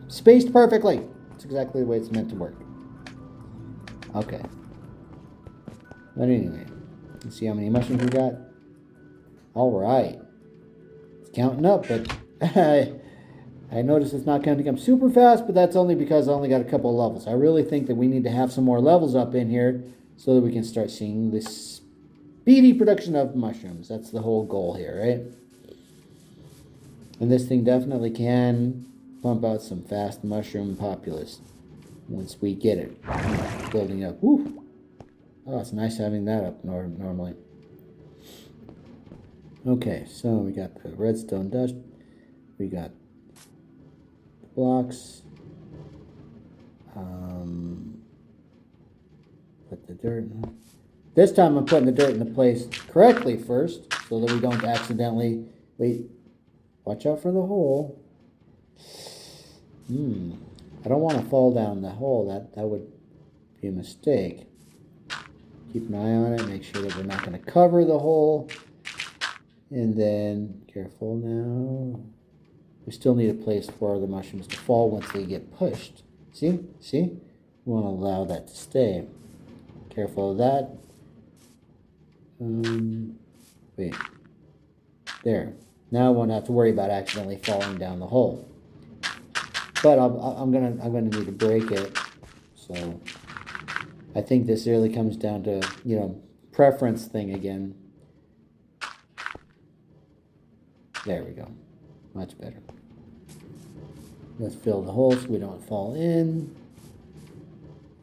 spaced perfectly. It's exactly the way it's meant to work. Okay. But anyway, let's see how many mushrooms we got. All right. It's counting up, but I noticed it's not counting up super fast, but that's only because I only got a couple of levels. I really think that we need to have some more levels up in here so that we can start seeing this speedy production of mushrooms. That's the whole goal here, right? And this thing definitely can pump out some fast mushroom populace once we get it building up. Woo! Oh, it's nice having that up normally. Okay, so we got the redstone dust. We got blocks. Put the dirt in. This time I'm putting the dirt in the place correctly first so that we don't accidentally... Wait, watch out for the hole. I don't want to fall down the hole. That would be a mistake. Keep an eye on it. Make sure that we're not going to cover the hole. And then, careful now. We still need a place for the mushrooms to fall once they get pushed. See? See? We want to allow that to stay. Careful of that. Wait. There. Now I won't have to worry about accidentally falling down the hole. But I'm gonna need to break it. So I think this really comes down to, preference thing again. There we go. Much better. Let's fill the hole so we don't fall in.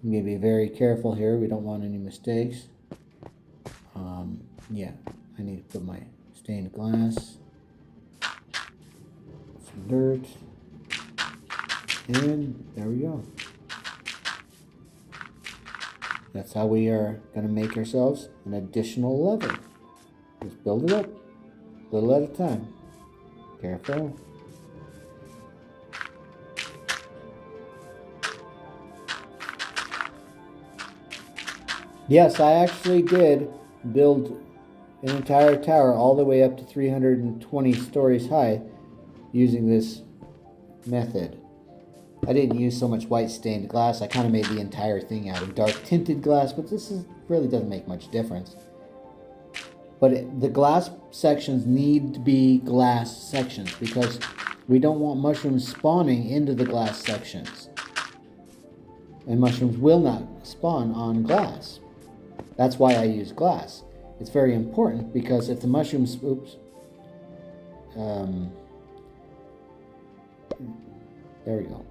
I'm gonna be very careful here. We don't want any mistakes. Yeah, I need to put my stained glass, some dirt. And there we go. That's how we are going to make ourselves an additional level. Just build it up, a little at a time. Careful. Yes, I actually did build an entire tower all the way up to 320 stories high using this method. I didn't use so much white stained glass. I kind of made the entire thing out of dark tinted glass, but really doesn't make much difference. But the glass sections need to be glass sections because we don't want mushrooms spawning into the glass sections. And mushrooms will not spawn on glass. That's why I use glass. It's very important because if the mushrooms, there we go.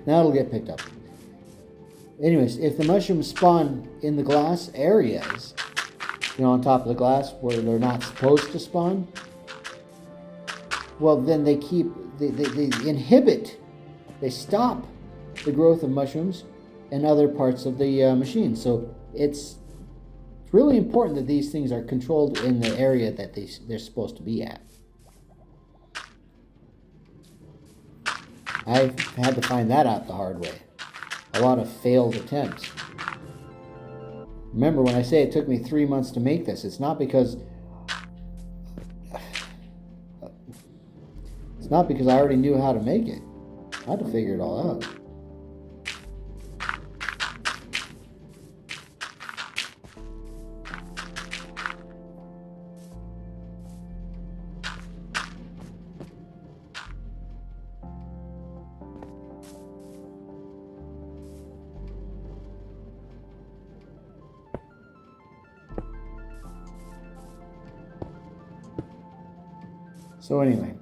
Now it'll get picked up. Anyways, if the mushrooms spawn in the glass areas, on top of the glass where they're not supposed to spawn, well, then they inhibit, they stop the growth of mushrooms and other parts of the machine. So it's really important that these things are controlled in the area that they're supposed to be at. I've had to find that out the hard way. A lot of failed attempts. Remember, when I say it took me 3 months to make this, it's not because I already knew how to make it. I had to figure it all out. So anyway,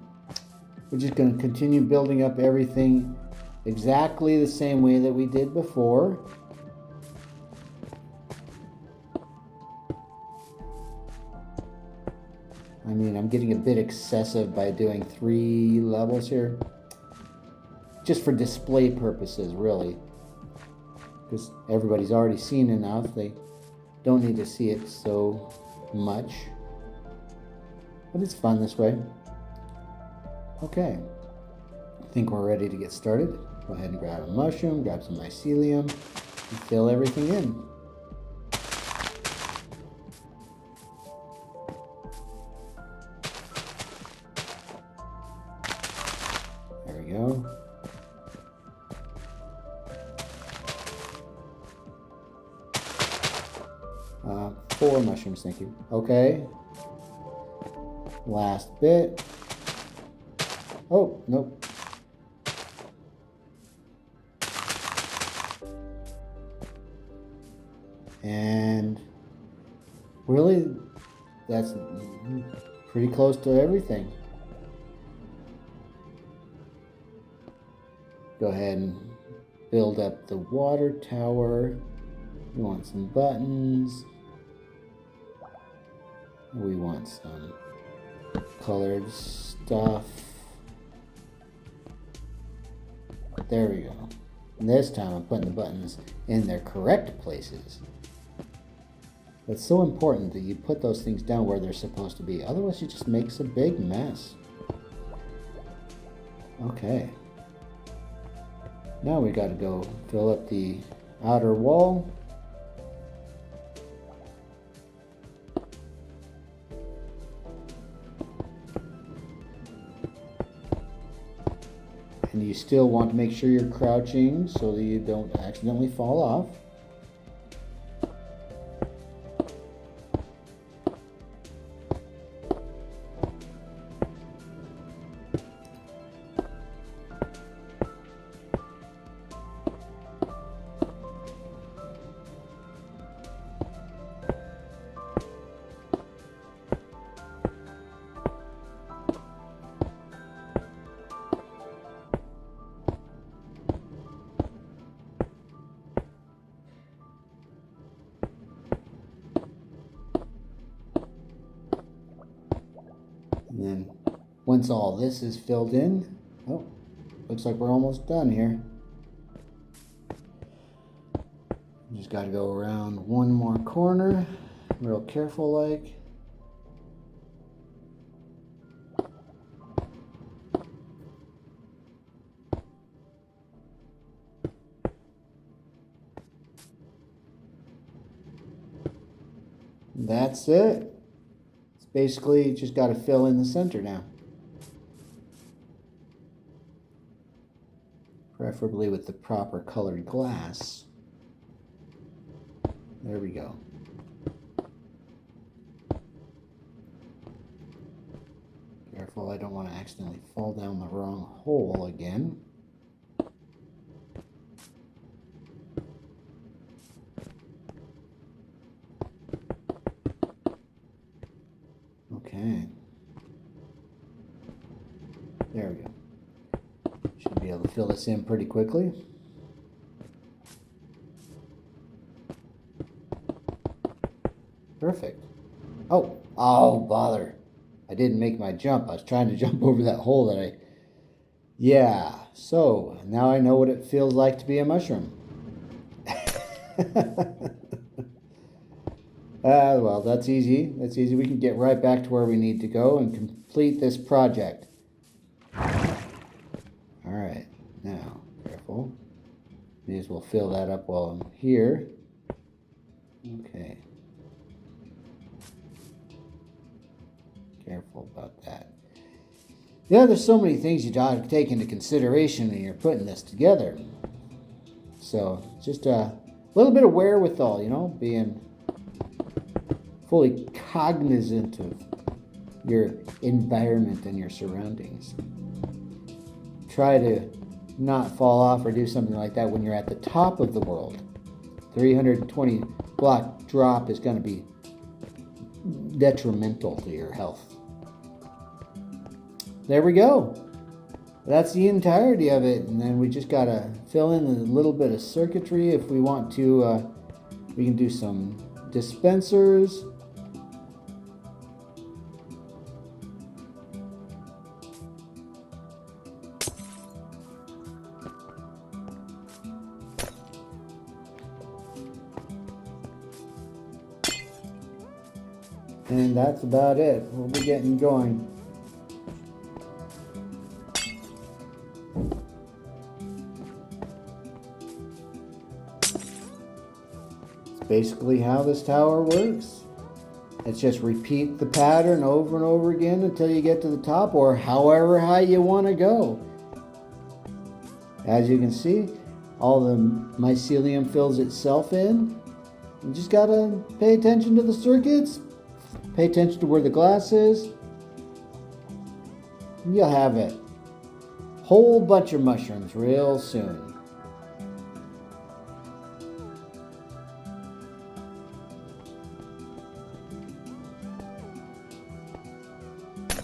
we're just going to continue building up everything exactly the same way that we did before. I mean, I'm getting a bit excessive by doing 3 levels here. Just for display purposes, really. Because everybody's already seen enough. They don't need to see it so much. But it's fun this way. Okay, I think we're ready to get started. Go ahead and grab a mushroom, grab some mycelium, and fill everything in. There we go. Four mushrooms, thank you. Okay. Last bit. Oh, nope. And really, that's pretty close to everything. Go ahead and build up the water tower. We want some buttons. We want some colored stuff. There we go. And this time I'm putting the buttons in their correct places. It's so important that you put those things down where they're supposed to be. Otherwise it just makes a big mess. Okay. Now we got to go fill up the outer wall. And you still want to make sure you're crouching so that you don't accidentally fall off. And then once all this is filled in, oh, looks like we're almost done here. Just got to go around one more corner, real careful like. That's it. It's basically just got to fill in the center now. Preferably with the proper colored glass. There we go. Careful, I don't want to accidentally fall down the wrong hole again. Okay. There we go. Should be able to fill this in pretty quickly. Perfect. Oh, bother. I didn't make my jump. I was trying to jump over that hole that I... Yeah, so now I know what it feels like to be a mushroom. Well, that's easy. That's easy. We can get right back to where we need to go and complete this project. Alright, now, careful. May as well fill that up while I'm here. Okay. Careful about that. Yeah, there's so many things you got to take into consideration when you're putting this together. So, just a little bit of wherewithal, you know, being fully cognizant of your environment and your surroundings. Try to not fall off or do something like that when you're at the top of the world. 320 block drop is going to be detrimental to your health. There we go. That's the entirety of it, and then we just got to fill in a little bit of circuitry if we want to. We can do some dispensers. And that's about it. We'll be getting going. It's basically how this tower works. It's just repeat the pattern over and over again until you get to the top, or however high you want to go. As you can see, all the mycelium fills itself in. You just gotta pay attention to the circuits. Pay attention to where the glass is. You'll have it. Whole bunch of mushrooms real soon.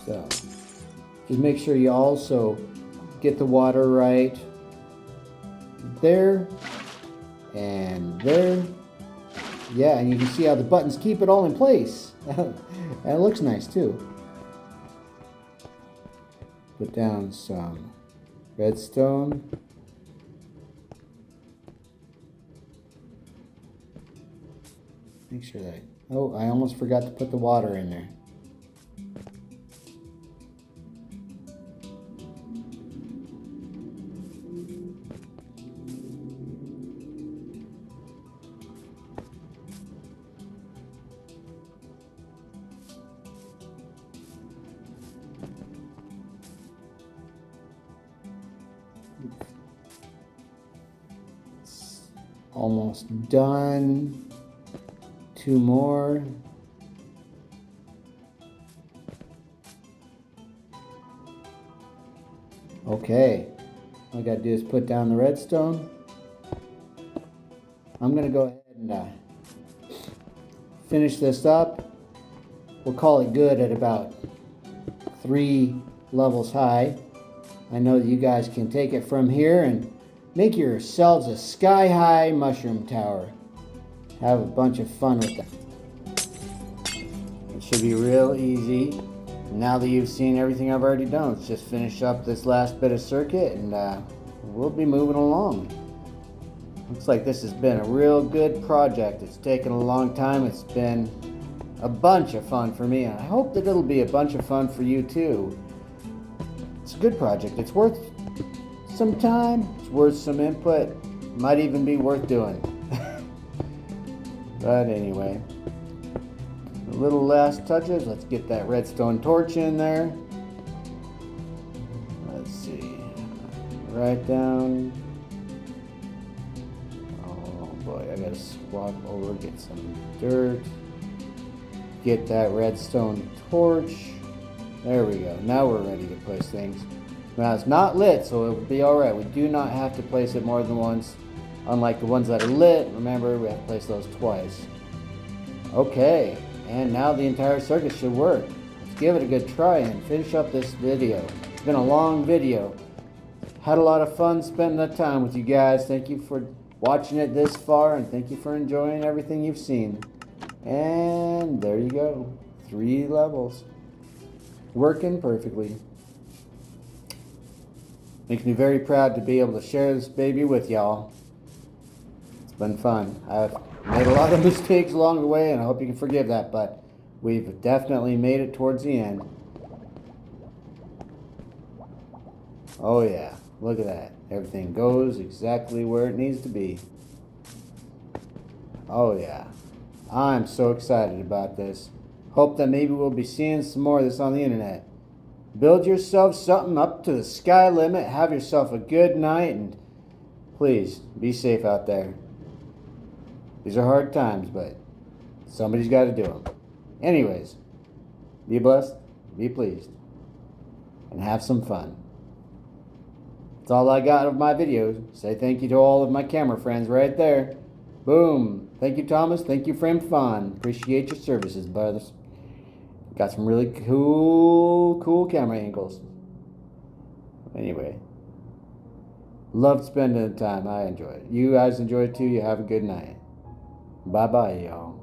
So, just make sure you also get the water right there and there. Yeah, and you can see how the buttons keep it all in place. And it looks nice too. Put down some redstone. Make sure that I almost forgot to put the water in there. Almost done. 2 more. Okay. All I gotta do is put down the redstone. I'm gonna go ahead and finish this up. We'll call it good at about 3 levels high. I know that you guys can take it from here and make yourselves a sky-high mushroom tower. Have a bunch of fun with that. It should be real easy. Now that you've seen everything I've already done, let's just finish up this last bit of circuit and we'll be moving along. Looks like this has been a real good project. It's taken a long time. It's been a bunch of fun for me, and I hope that it'll be a bunch of fun for you too. It's a good project. It's worth some time. It's worth some input. Might even be worth doing. But anyway, A little last touches. Let's get that redstone torch in there. Let's see. Right down. Oh boy, I gotta swap over, get some dirt. Get that redstone torch. There we go. Now we're ready to place things. Now it's not lit, so it'll be alright. We do not have to place it more than once. Unlike the ones that are lit, remember, we have to place those twice. Okay, and now the entire circuit should work. Let's give it a good try and finish up this video. It's been a long video. Had a lot of fun spending the time with you guys. Thank you for watching it this far, and thank you for enjoying everything you've seen. And there you go. 3 levels. Working perfectly. Makes me very proud to be able to share this baby with y'all. It's been fun. I've made a lot of mistakes along the way, and I hope you can forgive that, but we've definitely made it towards the end. Oh yeah, look at that. Everything goes exactly where it needs to be. Oh yeah. I'm so excited about this. Hope that maybe we'll be seeing some more of this on the internet. Build yourself something up to the sky limit. Have yourself a good night, and please be safe out there. These are hard times, but somebody's got to do them. Anyways, be blessed, be pleased, and have some fun. That's all I got of my videos. Say thank you to all of my camera friends right there. Boom. Thank you, Thomas. Thank you, friend Fawn. Appreciate your services, brothers. Got some really cool camera angles. Anyway, loved spending the time. I enjoy it. You guys enjoy it too. You have a good night. Bye-bye, y'all.